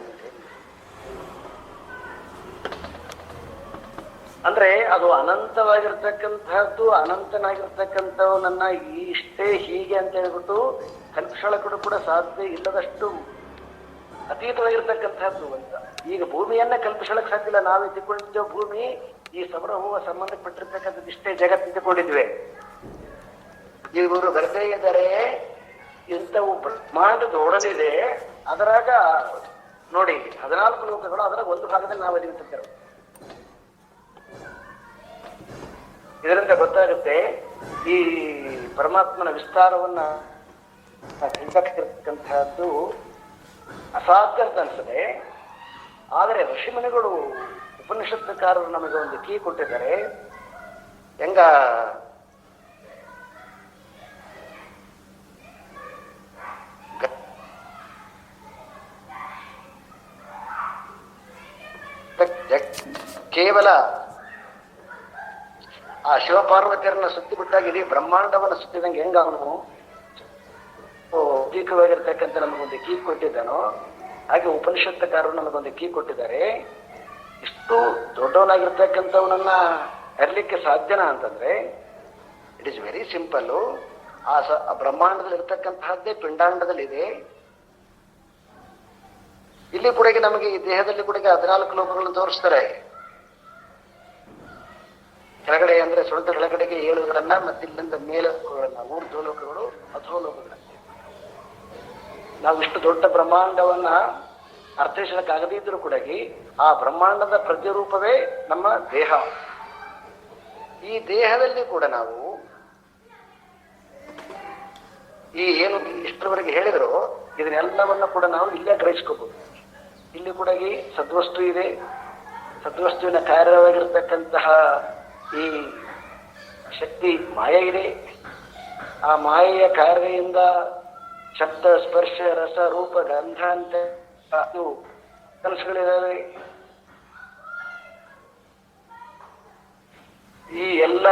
ಅಂದ್ರೆ ಅದು ಅನಂತವಾಗಿರ್ತಕ್ಕಂಥದ್ದು, ಅನಂತನಾಗಿರ್ತಕ್ಕಂಥವನನ್ನ ಇಷ್ಟೇ ಹೀಗೆ ಅಂತ ಹೇಳ್ಬಿಟ್ಟು ಕಲ್ಪಿಸೋಳಕ್ಕೂ ಕೂಡ ಸಾಧ್ಯ ಇಲ್ಲದಷ್ಟು ಅತೀತವಾಗಿರ್ತಕ್ಕಂಥದ್ದು ಅಂತ. ಈಗ ಭೂಮಿಯನ್ನ ಕಲ್ಪಿಸೋಳಕ್ ಸಾಧ್ಯ ಇಲ್ಲ. ನಾವೇ ತಿಳ್ಕೊಂಡಿದ್ದೇವೆ ಭೂಮಿ ಈ ಸಮೂಹ ಸಂಬಂಧಪಟ್ಟಿರ್ತಕ್ಕಂಥದ್ದು ಇಷ್ಟೇ ಜಗತ್ತು ತಿಳ್ಕೊಂಡಿದ್ವಿ. ಇವರು ಬರದೇ ಇದ್ದಾರೆ, ಇಂಥವು ಬ್ರಹ್ಮಾಂಡದ ಒಡಲಿದೆ, ಅದರಾಗ ನೋಡಿ 14 ಲೋಕಗಳು, ಅದರಾಗ ಒಂದು ಭಾಗದಲ್ಲಿ ನಾವು ಅರಿಯುತ್ತಿದ್ದೇವೆ. ಇದರಿಂದ ಗೊತ್ತಾಗುತ್ತೆ ಈ ಪರಮಾತ್ಮನ ವಿಸ್ತಾರವನ್ನ ತಿಳ್ತಕ್ಕಂತಹದ್ದು ಅಸಾಧ್ಯ ಅಂತ ಅನ್ಸದೆ. ಆದರೆ ಋಷಿಮುನಿಗಳು, ಉಪನಿಷತ್ತುಕಾರರು ನಮಗೆ ಒಂದು ಕೀ ಕೊಟ್ಟಿದ್ದಾರೆ. ಹೆಂಗ ಕೇವಲ ಆ ಶಿವಪಾರ್ವತಿಯರನ್ನ ಸುತ್ತಿ ಬಿಟ್ಟಾಗ ಇಡೀ ಬ್ರಹ್ಮಾಂಡವನ್ನ ಸುತ್ತಿದಂಗೆ ಹೆಂಗ ಅವನು ದೀರ್ಘವಾಗಿರ್ತಕ್ಕಂಥ ನಮಗೊಂದು ಕೀ ಕೊಟ್ಟಿದ್ದಾನೋ, ಹಾಗೆ ಉಪನಿಷತ್ತಕಾರರು ನಮಗೊಂದು ಕೀ ಕೊಟ್ಟಿದ್ದಾರೆ. ಇಷ್ಟು ದೊಡ್ಡವನಾಗಿರ್ತಕ್ಕಂಥವನನ್ನ ಅರಿಲಿಕ್ಕೆ ಸಾಧ್ಯನಾ ಅಂತಂದ್ರೆ ಇಟ್ ಇಸ್ ವೆರಿ ಸಿಂಪಲ್. ಆ ಬ್ರಹ್ಮಾಂಡದಲ್ಲಿ ಇರ್ತಕ್ಕಂತಹದ್ದೇ ಪಿಂಡಾಂಡದಲ್ಲಿದೆ. ಇಲ್ಲಿ ಕೂಡ ನಮಗೆ ಈ ದೇಹದಲ್ಲಿ ಕೂಡ 14 ಲೋಕಗಳನ್ನು ತೋರಿಸ್ತಾರೆ. ಕೆಳಗಡೆ ಅಂದ್ರೆ ಸೊಂಟ ಕೆಳಗಡೆಗೆ 7ಗಳನ್ನ, ಮತ್ತೆ ಇಲ್ಲಿಂದ ಮೇಲೆ 3 ಲೋಕಗಳು, ಅಧೋಲೋಕಗಳನ್ನ. ನಾವು ಇಷ್ಟು ದೊಡ್ಡ ಬ್ರಹ್ಮಾಂಡವನ್ನ ಅರ್ಥೈಸಕ್ಕಾಗದಿದ್ರು ಕೂಡ ಆ ಬ್ರಹ್ಮಾಂಡದ ಪ್ರತಿರೂಪವೇ ನಮ್ಮ ದೇಹ. ಈ ದೇಹದಲ್ಲಿ ಕೂಡ ನಾವು ಈ ಏನು ಇಷ್ಟರವರೆಗೆ ಹೇಳಿದ್ರು ಇದನ್ನೆಲ್ಲವನ್ನ ಕೂಡ ನಾವು ಇಲ್ಲೇ ಗ್ರಹಿಸ್ಕೋಬಹುದು. ಇಲ್ಲಿ ಕೂಡ ಈ ಸದ್ವಸ್ತು ಇದೆ, ಸದ್ವಸ್ತುವಿನ ಕಾರ್ಯವಾಗಿರ್ತಕ್ಕಂತಹ ಈ ಶಕ್ತಿ ಮಾಯ ಇದೆ. ಆ ಮಾಯೆಯ ಕಾರ್ಯದಿಂದ ಶಬ್ದ, ಸ್ಪರ್ಶ, ರಸ, ರೂಪ, ಗಂಧ ಅಂತ ಕನಸುಗಳಿದಾವೆ. ಈ ಎಲ್ಲ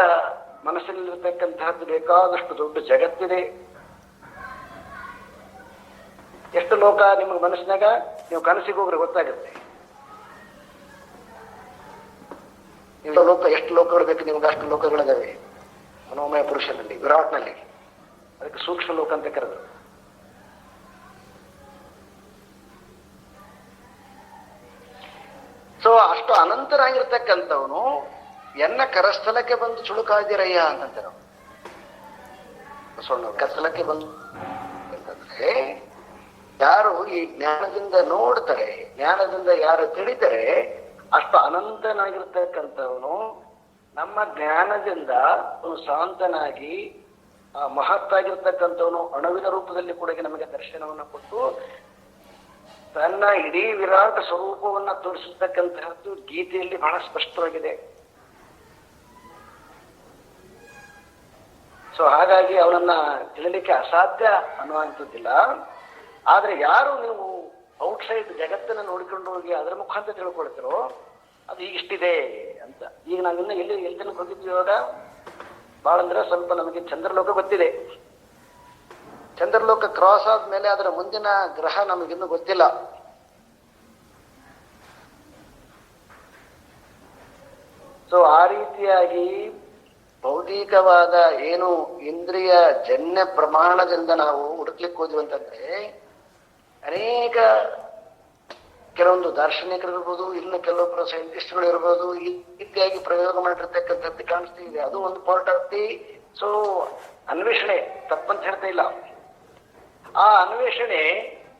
ಮನಸ್ಸಿನಲ್ಲಿರ್ತಕ್ಕಂತಹದ್ದು ಬೇಕಾದಷ್ಟು ದೊಡ್ಡ ಜಗತ್ತಿದೆ. ಎಷ್ಟು ಲೋಕ ನಿಮ್ಗೆ ಮನಸ್ಸಿನಾಗ ನೀವು ಕನಸಿಗೆ ಹೋಗ್ರೆ ಗೊತ್ತಾಗುತ್ತೆ. ಲೋಕ ಎಷ್ಟು ಲೋಕಗಳು ಬೇಕು ನಿಮ್ಗೆ ಅಷ್ಟು ಲೋಕಗಳಿದಾವೆ ಮನೋಮಯ ಪುರುಷನಲ್ಲಿ, ವಿರಾಟ್ನಲ್ಲಿ. ಅದಕ್ಕೆ ಸೂಕ್ಷ್ಮ ಲೋಕ ಅಂತ ಕರೆದ್ರು. ಸೊ ಅಷ್ಟು ಅನಂತರಾಗಿರ್ತಕ್ಕಂಥವನು ಎನ್ನ ಕರಸ್ಥಲಕ್ಕೆ ಬಂದು ಚುಳುಕಾದಿರಯ್ಯ ಅಂತಂತಾರೆ. ಕರಸ್ಥಲಕ್ಕೆ ಬಂದು ಅಂತಂದ್ರೆ ಯಾರು ಈ ಜ್ಞಾನದಿಂದ ನೋಡ್ತಾರೆ, ಜ್ಞಾನದಿಂದ ಯಾರು ತಿಳಿತಾರೆ, ಅಷ್ಟು ಅನಂತನಾಗಿರ್ತಕ್ಕಂಥವನು ನಮ್ಮ ಜ್ಞಾನದಿಂದ ಅವನು ಶಾಂತನಾಗಿ ಮಹತ್ತಾಗಿರ್ತಕ್ಕಂಥವನು ಅಣುವಿನ ರೂಪದಲ್ಲಿ ಕೂಡ ನಮಗೆ ದರ್ಶನವನ್ನ ಕೊಟ್ಟು ತನ್ನ ಇಡೀ ವಿರಾಟ ಸ್ವರೂಪವನ್ನ ತೋರಿಸತಕ್ಕಂತಹದ್ದು ಗೀತೆಯಲ್ಲಿ ಬಹಳ ಸ್ಪಷ್ಟವಾಗಿದೆ. ಸೊ ಹಾಗಾಗಿ ಅವನನ್ನ ತಿಳಿಲಿಕ್ಕೆ ಅಸಾಧ್ಯ ಅನ್ನುವಂಥದ್ದಿಲ್ಲ. ಆದ್ರೆ ಯಾರು ನೀವು ಔಟ್ಸೈಡ್ ಜಗತ್ತನ್ನ ನೋಡಿಕೊಂಡು ಹೋಗಿ ಅದರ ಮುಖಾಂತರ ತಿಳ್ಕೊಳ್ತಿರೋ ಅದು ಈಗ ಇಷ್ಟಿದೆ ಅಂತ. ಈಗ ನಾವಿನ್ನ ಎಲ್ಲಿ ತನಕ ಹೋಗಿದ್ವಿ ಇವಾಗ ಬಹಳ ಅಂದ್ರೆ ಸ್ವಲ್ಪ ನಮಗೆ ಚಂದ್ರಲೋಕ ಗೊತ್ತಿದೆ. ಚಂದ್ರಲೋಕ ಕ್ರಾಸ್ ಆದ್ಮೇಲೆ ಅದರ ಮುಂದಿನ ಗ್ರಹ ನಮಗಿನ್ನೂ ಗೊತ್ತಿಲ್ಲ. ಸೊ ಆ ರೀತಿಯಾಗಿ ಭೌತಿಕವಾದ ಏನು ಇಂದ್ರಿಯ ಜನ್ಯ ಪ್ರಮಾಣದಿಂದ ನಾವು ಹುಡುಕ್ಲಿಕ್ಕೆ ಹೋದ್ವಿ ಅಂತಂದ್ರೆ ಅನೇಕ ಕೆಲವೊಂದು ದಾರ್ಶನಿಕರು ಇರ್ಬೋದು, ಇನ್ನು ಕೆಲವೊಬ್ಬರು ಸೈಂಟಿಸ್ಟ್ಗಳು ಇರ್ಬೋದು, ಈ ರೀತಿಯಾಗಿ ಪ್ರಯೋಗ ಮಾಡಿರ್ತಕ್ಕಂಥದ್ದು ಕಾಣಿಸ್ತಿದೆ. ಅದು ಒಂದು ಪಾರ್ಟ್ ಆಫ್ ದಿ ಸೊ ಅನ್ವೇಷಣೆ, ತಪ್ಪಂತ ಹೇಳ್ತಾ ಇಲ್ಲ. ಆ ಅನ್ವೇಷಣೆ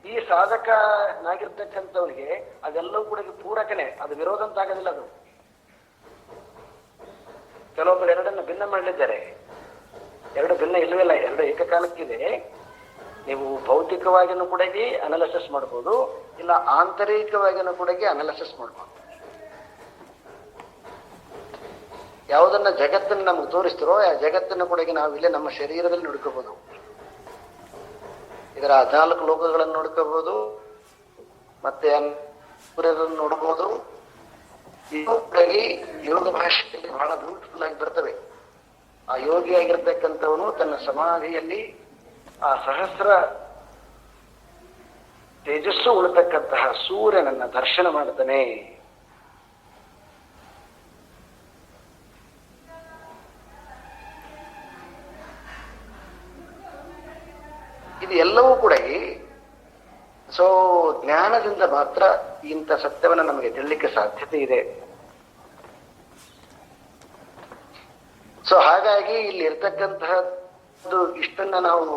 ಈ ಸಾಧಕನಾಗಿರ್ತಕ್ಕಂಥವನಿಗೆ ಅದೆಲ್ಲವೂ ಕೂಡ ಪೂರಕನೇ, ಅದು ವಿರೋಧ ಅಂತ ಆಗೋದಿಲ್ಲ. ಅದು ಕೆಲವೊಬ್ಬರು ಎರಡನ್ನು ಭಿನ್ನ ಮಾಡಲಿದ್ದಾರೆ. ಎರಡು ಭಿನ್ನ ಇಲ್ಲವೇ, ಎರಡು ಏಕಕಾಲಕ್ಕಿದೆ. ನೀವು ಭೌತಿಕವಾಗಿನೂ ಕೂಡ ಅನಾಲಿಸಿಸ್ ಮಾಡ್ಬೋದು, ಇಲ್ಲ ಆಂತರಿಕವಾಗಿನೂ ಕೂಡ ಅನಾಲಿಸಿಸ್ ಮಾಡ್ಬೋದು. ಯಾವುದನ್ನ ಜಗತ್ತನ್ನು ನಮ್ಗೆ ತೋರಿಸ್ತಿರೋ ಆ ಜಗತ್ತನ್ನು ಕೂಡ ನಾವು ಇಲ್ಲೇ ನಮ್ಮ ಶರೀರದಲ್ಲಿ ನೋಡ್ಕೋಬಹುದು. ಇದರ 14 ಲೋಕಗಳನ್ನು ನೋಡ್ಕೋಬಹುದು, ಮತ್ತೆ ನೋಡ್ಬೋದು. ಯೋಗ ಭಾಷೆಯಲ್ಲಿ ಬಹಳ ಬ್ಯೂಟಿಫುಲ್ ಆಗಿ ಬರ್ತವೆ. ಆ ಯೋಗಿಯಾಗಿರ್ತಕ್ಕಂಥವನು ತನ್ನ ಸಮಾಧಿಯಲ್ಲಿ ಆ ಸಹಸ್ರ ತೇಜಸ್ಸು ಉಳತಕ್ಕಂತಹ ಸೂರ್ಯನನ್ನ ದರ್ಶನ ಮಾಡ್ತಾನೆ. ಇದು ಎಲ್ಲವೂ ಕೂಡ ಸೊ ಜ್ಞಾನದಿಂದ ಮಾತ್ರ ಇಂಥ ಸತ್ಯವನ್ನ ನಮಗೆ ತಿಳಿಲಿಕ್ಕೆ ಸಾಧ್ಯತೆ ಇದೆ. ಸೊ ಹಾಗಾಗಿ ಇಲ್ಲಿ ಇರ್ತಕ್ಕಂತಹದ್ದು ಇಷ್ಟನ್ನ ನಾವು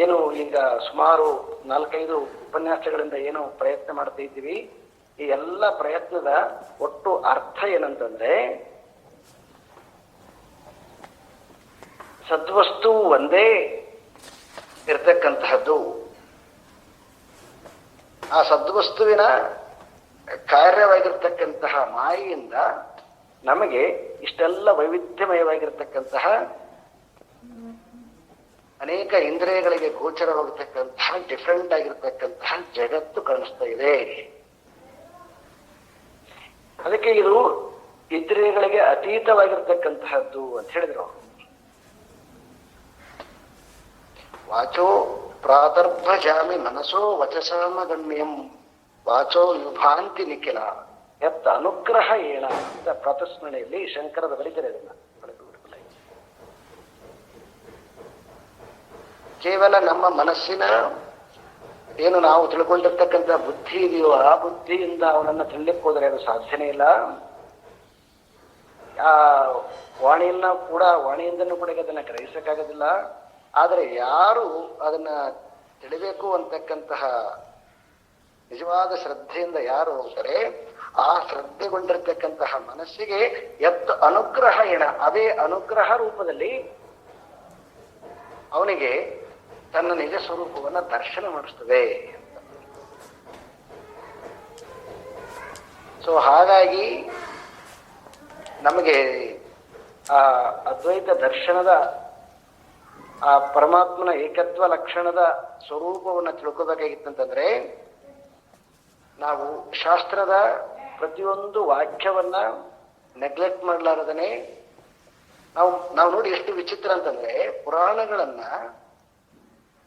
ಏನು ಈಗ ಸುಮಾರು 4-5 ಉಪನ್ಯಾಸಗಳಿಂದ ಏನು ಪ್ರಯತ್ನ ಮಾಡ್ತಾ ಇದ್ದೀವಿ, ಈ ಎಲ್ಲ ಪ್ರಯತ್ನದ ಒಟ್ಟು ಅರ್ಥ ಏನಂತಂದ್ರೆ, ಸದ್ವಸ್ತು ಒಂದೇ ಇರ್ತಕ್ಕಂತಹದ್ದು, ಆ ಸದ್ವಸ್ತುವಿನ ಕಾರ್ಯವಾಗಿರ್ತಕ್ಕಂತಹ ಮಾಯೆಯಿಂದ ನಮಗೆ ಇಷ್ಟೆಲ್ಲ ವೈವಿಧ್ಯಮಯವಾಗಿರ್ತಕ್ಕಂತಹ ಅನೇಕ ಇಂದ್ರಿಯಗಳಿಗೆ ಗೋಚರವಾಗತಕ್ಕಂತಹ ಡಿಫರೆಂಟ್ ಆಗಿರ್ತಕ್ಕಂತಹ ಜಗತ್ತು ಕಾಣಿಸ್ತಾ ಇದೆ. ಅದಕ್ಕೆ ಇದು ಇಂದ್ರಿಯಗಳಿಗೆ ಅತೀತವಾಗಿರ್ತಕ್ಕಂತಹದ್ದು ಅಂತ ಹೇಳಿದ್ರು. ವಾಚೋ ಪ್ರಾತರ್ಭಜಾಮಿ ಮನಸೋ ವಚಸಾಮ ಗಮ್ಯಂ ವಾಚೋ ವಿಭಾಂತಿ ನಿಖಿಲ ಎತ್ತ ಅನುಗ್ರಹ ಏನ ಅಂತ ಪ್ರಾತಸ್ಮರಣೆಯಲ್ಲಿ ಶಂಕರದ ಬರೀತಾರೆ. ಅದನ್ನ ಕೇವಲ ನಮ್ಮ ಮನಸ್ಸಿನ ಏನು ನಾವು ತಿಳ್ಕೊಂಡಿರ್ತಕ್ಕಂಥ ಬುದ್ಧಿ ಇದೆಯೋ ಆ ಬುದ್ಧಿಯಿಂದ ಅವನನ್ನ ತಿಳ್ಲಿಕ್ಕೆ ಹೋದರೆ ಅದು ಸಾಧ್ಯನೇ ಇಲ್ಲ. ಆ ವಾಣಿಯನ್ನ ಕೂಡ ವಾಣಿಯಿಂದನೂ ಕೂಡ ಅದನ್ನ ಗ್ರಹಿಸಕ್ಕಾಗೋದಿಲ್ಲ. ಆದರೆ ಯಾರು ಅದನ್ನ ತಿಳಿಬೇಕು ಅಂತಕ್ಕಂತಹ ನಿಜವಾದ ಶ್ರದ್ಧೆಯಿಂದ ಯಾರು ಹೋಗ್ತಾರೆ, ಆ ಶ್ರದ್ಧೆಗೊಂಡಿರ್ತಕ್ಕಂತಹ ಮನಸ್ಸಿಗೆ ಎತ್ತ ಅನುಗ್ರಹ ಏನ, ಅದೇ ಅನುಗ್ರಹ ರೂಪದಲ್ಲಿ ಅವನಿಗೆ ತನ್ನ ನಿಜ ಸ್ವರೂಪವನ್ನ ದರ್ಶನ ಮಾಡಿಸ್ತದೆ. ಸೊ ಹಾಗಾಗಿ ನಮಗೆ ಆ ಅದ್ವೈತ ದರ್ಶನದ ಆ ಪರಮಾತ್ಮನ ಏಕತ್ವ ಲಕ್ಷಣದ ಸ್ವರೂಪವನ್ನ ತಿಳ್ಕೋಬೇಕಾಗಿತ್ತಂತಂದ್ರೆ, ನಾವು ಶಾಸ್ತ್ರದ ಪ್ರತಿಯೊಂದು ವಾಕ್ಯವನ್ನ ನೆಗ್ಲೆಕ್ಟ್ ಮಾಡ್ಲಾರದನೆ ನಾವು ನೋಡಿ ಎಷ್ಟು ವಿಚಿತ್ರ ಅಂತಂದ್ರೆ, ಪುರಾಣಗಳನ್ನ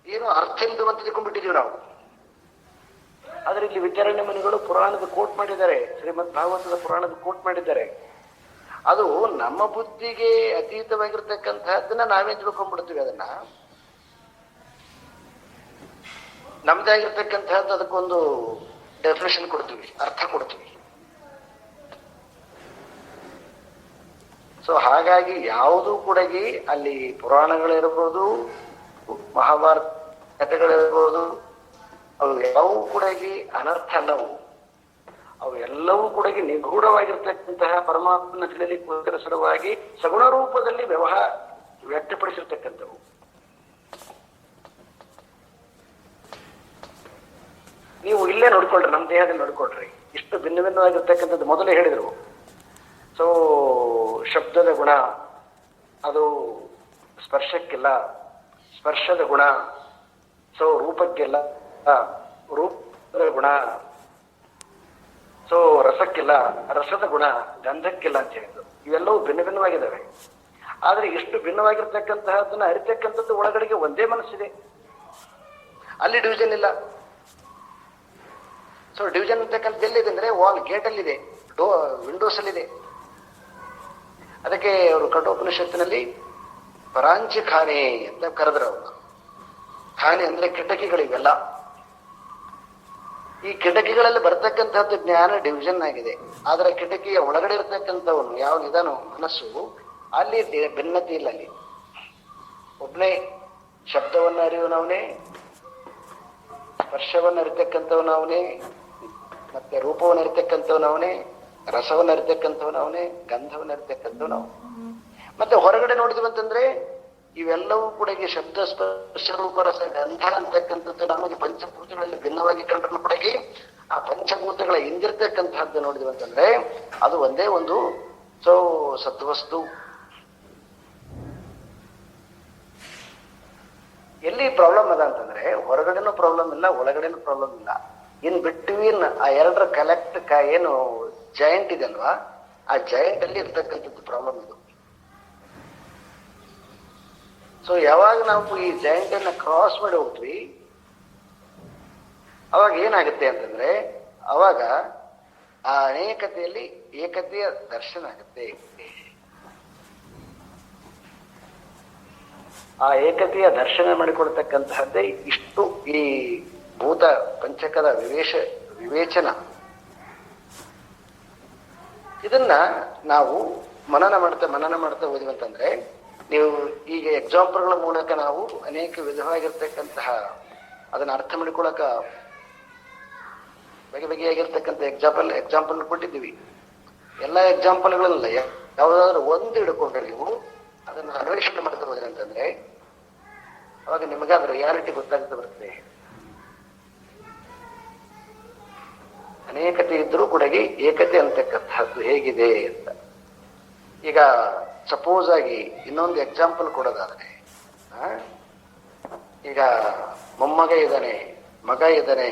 ಏನೋ ಅರ್ಥ ಇಲ್ಲದಂತ ತಿಳ್ಕೊಂಡ್ಬಿಟ್ಟಿದೀವಿ ನಾವು. ಆದ್ರೆ ಇಲ್ಲಿ ವಿಚಾರಣೆ ಮನೆಗಳು ಪುರಾಣದ ಕೋಟ್ ಮಾಡಿದ್ದಾರೆ, ಶ್ರೀಮದ್ ಭಾಗವತದ ಪುರಾಣದ ಕೋಟ್ ಮಾಡಿದ್ದಾರೆ. ಅದು ನಮ್ಮ ಬುದ್ಧಿಗೆ ಅತೀತವಾಗಿರ್ತಕ್ಕಂತಹದ್ದನ್ನ ನಾವೇ ತಿಳ್ಕೊಂಡ್ಬಿಡ್ತೀವಿ. ಅದನ್ನ ನಮ್ದೇ ಆಗಿರ್ತಕ್ಕಂತಹದ್ದು ಅದಕ್ಕೊಂದು ಡೆಫಿನೇಷನ್ ಕೊಡ್ತೀವಿ, ಅರ್ಥ ಕೊಡ್ತೀವಿ. ಸೊ ಹಾಗಾಗಿ ಯಾವುದೂ ಕೂಡ ಅಲ್ಲಿ ಪುರಾಣಗಳಿರ್ಬೋದು, ಮಹಾಭಾರತ ಕಥೆಗಳಿರ್ಬೋದು, ಅವು ಯಾವುವು ಕೂಡ ಅನರ್ಥ ಅಲ್ಲವು. ಅವು ಎಲ್ಲವೂ ಕೂಡ ನಿಗೂಢವಾಗಿರ್ತಕ್ಕಂತಹ ಪರಮಾತ್ಮನ ತಿಳಿಲಿಕ್ಕೆ ಸಲುವಾಗಿ ಸಗುಣ ರೂಪದಲ್ಲಿ ವ್ಯಕ್ತಪಡಿಸಿರ್ತಕ್ಕಂಥವು. ನೀವು ಇಲ್ಲೇ ನೋಡ್ಕೊಳ್ರಿ, ನಮ್ಮ ದೇಹದಲ್ಲಿ ನೋಡ್ಕೊಳ್ರಿ, ಇಷ್ಟು ಭಿನ್ನ ಭಿನ್ನವಾಗಿರ್ತಕ್ಕಂಥದ್ದು ಮೊದಲೇ ಹೇಳಿದ್ರು. ಸೊ ಶಬ್ದದ ಗುಣ ಅದು ಸ್ಪರ್ಶಕ್ಕಿಲ್ಲ, ಸ್ಪರ್ಶದ ಗುಣ ಸೊ ರೂಪಕ್ಕಿಲ್ಲ, ರೂಪದ ಗುಣ ಸೊ ರಸಕ್ಕಿಲ್ಲ, ರಸದ ಗುಣ ಗಂಧಕ್ಕಿಲ್ಲ ಅಂತ ಹೇಳಿದ್ರು. ಇವೆಲ್ಲವೂ ಭಿನ್ನ ಭಿನ್ನವಾಗಿದ್ದಾವೆ. ಆದ್ರೆ ಇಷ್ಟು ಭಿನ್ನವಾಗಿರ್ತಕ್ಕಂತಹದನ್ನ ಅರಿತಕ್ಕಂಥದ್ದು ಒಳಗಡೆಗೆ ಒಂದೇ ಮನಸ್ಸಿದೆ, ಅಲ್ಲಿ ಡಿವಿಷನ್ ಇಲ್ಲ. ಸೊ ಡಿವಿಷನ್ ಅಂತಕ್ಕಂಥದ್ದು ಎಲ್ಲಿದೆ ಅಂದ್ರೆ ವಾಲ್ ಗೇಟ್ ಅಲ್ಲಿದೆ, ವಿಂಡೋಸ್ ಅಲ್ಲಿದೆ. ಅದಕ್ಕೆ ಅವರು ಕಠೋಪನಿಷತ್ತಿನಲ್ಲಿ ಪರಾಂಚಿ ಖಾನೆ ಅಂತ ಕರೆದ್ರು. ಅವರು ಖಾನೆ ಅಂದ್ರೆ ಕಿಟಕಿಗಳಿವೆಲ್ಲ. ಈ ಕಿಟಕಿಗಳಲ್ಲಿ ಬರ್ತಕ್ಕಂಥದ್ದು ಜ್ಞಾನ ಡಿವಿಷನ್ ಆಗಿದೆ. ಆದ್ರೆ ಕಿಟಕಿಯ ಒಳಗಡೆ ಇರ್ತಕ್ಕಂಥವನು ಯಾವ ನಿಧಾನ ಮನಸ್ಸು, ಅಲ್ಲಿ ಭಿನ್ನತೆ ಇಲ್ಲ. ಅಲ್ಲಿ ಒಬ್ಬನೇ ಶಬ್ದವನ್ನು ಅರಿಯುವನವನೇ, ಸ್ಪರ್ಶವನ್ನು ಅರಿತಕ್ಕಂಥವನವನೇ, ಮತ್ತೆ ರೂಪವನ್ನು ಅರಿತಕ್ಕಂಥವನವನೇ, ರಸವನ್ನು ಅರಿತಕ್ಕಂಥವನವನೇ, ಗಂಧವನ್ನು ಅರಿತಕ್ಕಂಥವನವನೇ. ಮತ್ತೆ ಹೊರಗಡೆ ನೋಡಿದ್ವಿ ಅಂತಂದ್ರೆ ಇವೆಲ್ಲವೂ ಕೂಡ ಈ ಶಬ್ದ ಸ್ಪರ್ಶ ರೂಪ ರಸ ಗಂಧ ಅಂತಕ್ಕಂಥದ್ದು ನಮಗೆ ಪಂಚಭೂತಗಳಲ್ಲಿ ಭಿನ್ನವಾಗಿ ಕಂಡ್ರೂ ಕೂಡ ಆ ಪಂಚಭೂತಗಳ ಹಿಂದಿರ್ತಕ್ಕಂತಹದ್ದು ನೋಡಿದ್ವಿ ಅಂತಂದ್ರೆ ಅದು ಒಂದೇ ಒಂದು ಸದ್ವಸ್ತು. ಎಲ್ಲಿ ಪ್ರಾಬ್ಲಮ್ ಅದ ಅಂತಂದ್ರೆ ಹೊರಗಡೆನೂ ಪ್ರಾಬ್ಲಮ್ ಇಲ್ಲ, ಒಳಗಡೆನೂ ಪ್ರಾಬ್ಲಮ್ ಇಲ್ಲ. ಇನ್ ಬಿಟ್ವೀನ್ ಆ ಎರಡರ ಕಲೆಕ್ಟ್ ಏನು ಜಾಯಿಂಟ್ ಇದೆ ಅಲ್ವಾ, ಆ ಜಾಯಿಂಟ್ ಅಲ್ಲಿ ಇರ್ತಕ್ಕಂಥದ್ದು ಪ್ರಾಬ್ಲಮ್ ಇದು. ಸೊ ಯಾವಾಗ ನಾವು ಈ ಜಾಯಿಂಟ್ ಅನ್ನ ಕ್ರಾಸ್ ಮಾಡಿ ಹೋಗ್ತೀವಿ ಅವಾಗ ಏನಾಗುತ್ತೆ ಅಂತಂದ್ರೆ ಅವಾಗ ಆ ಅನೇಕತೆಯಲ್ಲಿ ಏಕತೆಯ ದರ್ಶನ ಆಗುತ್ತೆ. ಆ ಏಕತೆಯ ದರ್ಶನ ಮಾಡಿಕೊಳ್ತಕ್ಕಂತಹದ್ದೇ ಇಷ್ಟು ಈ ಭೂತ ಪಂಚಕದ ವಿವೇಚನ. ಇದನ್ನ ನಾವು ಮನನ ಮಾಡ್ತಾ ಹೋದ್ವಿ ಅಂತಂದ್ರೆ, ನೀವು ಈಗ ಎಕ್ಸಾಂಪಲ್ಗಳ ಮೂಲಕ ನಾವು ಅನೇಕ ವಿಧವಾಗಿರ್ತಕ್ಕಂತಹ ಅದನ್ನ ಅರ್ಥ ಮಾಡಿಕೊಳಕ ಬಗೆಬಗೆಯಾಗಿರ್ತಕ್ಕಂಥ ಎಕ್ಸಾಂಪಲ್ ಕೊಟ್ಟಿದ್ದೀವಿ. ಎಲ್ಲ ಎಕ್ಸಾಂಪಲ್ಗಳಲ್ಲ, ಯಾವ್ದಾದ್ರು ಒಂದು ಹಿಡ್ಕೊಂಡ್ರೆ ನೀವು ಅದನ್ನ ಅನ್ವೇಷಣೆ ಮಾಡ್ತಾ ಹೋದ್ರಿ ಅಂತಂದ್ರೆ ಅವಾಗ ನಿಮಗೆ ಅದ್ರ ರಿಯಾಲಿಟಿ ಗೊತ್ತಾಗ್ತಾ ಬರುತ್ತೆ. ಅನೇಕತೆ ಇದ್ರೂ ಕೂಡ ಏಕತೆ ಅಂತಕ್ಕಂಥದ್ದು ಹೇಗಿದೆ ಅಂತ. ಈಗ ಸಪೋಸ್ ಆಗಿ ಇನ್ನೊಂದು ಎಕ್ಸಾಂಪಲ್ ಕೊಡೋದಾದ್ರೆ, ಈಗ ಮೊಮ್ಮಗ ಇದ್ದಾನೆ, ಮಗ ಇದ್ದಾನೆ,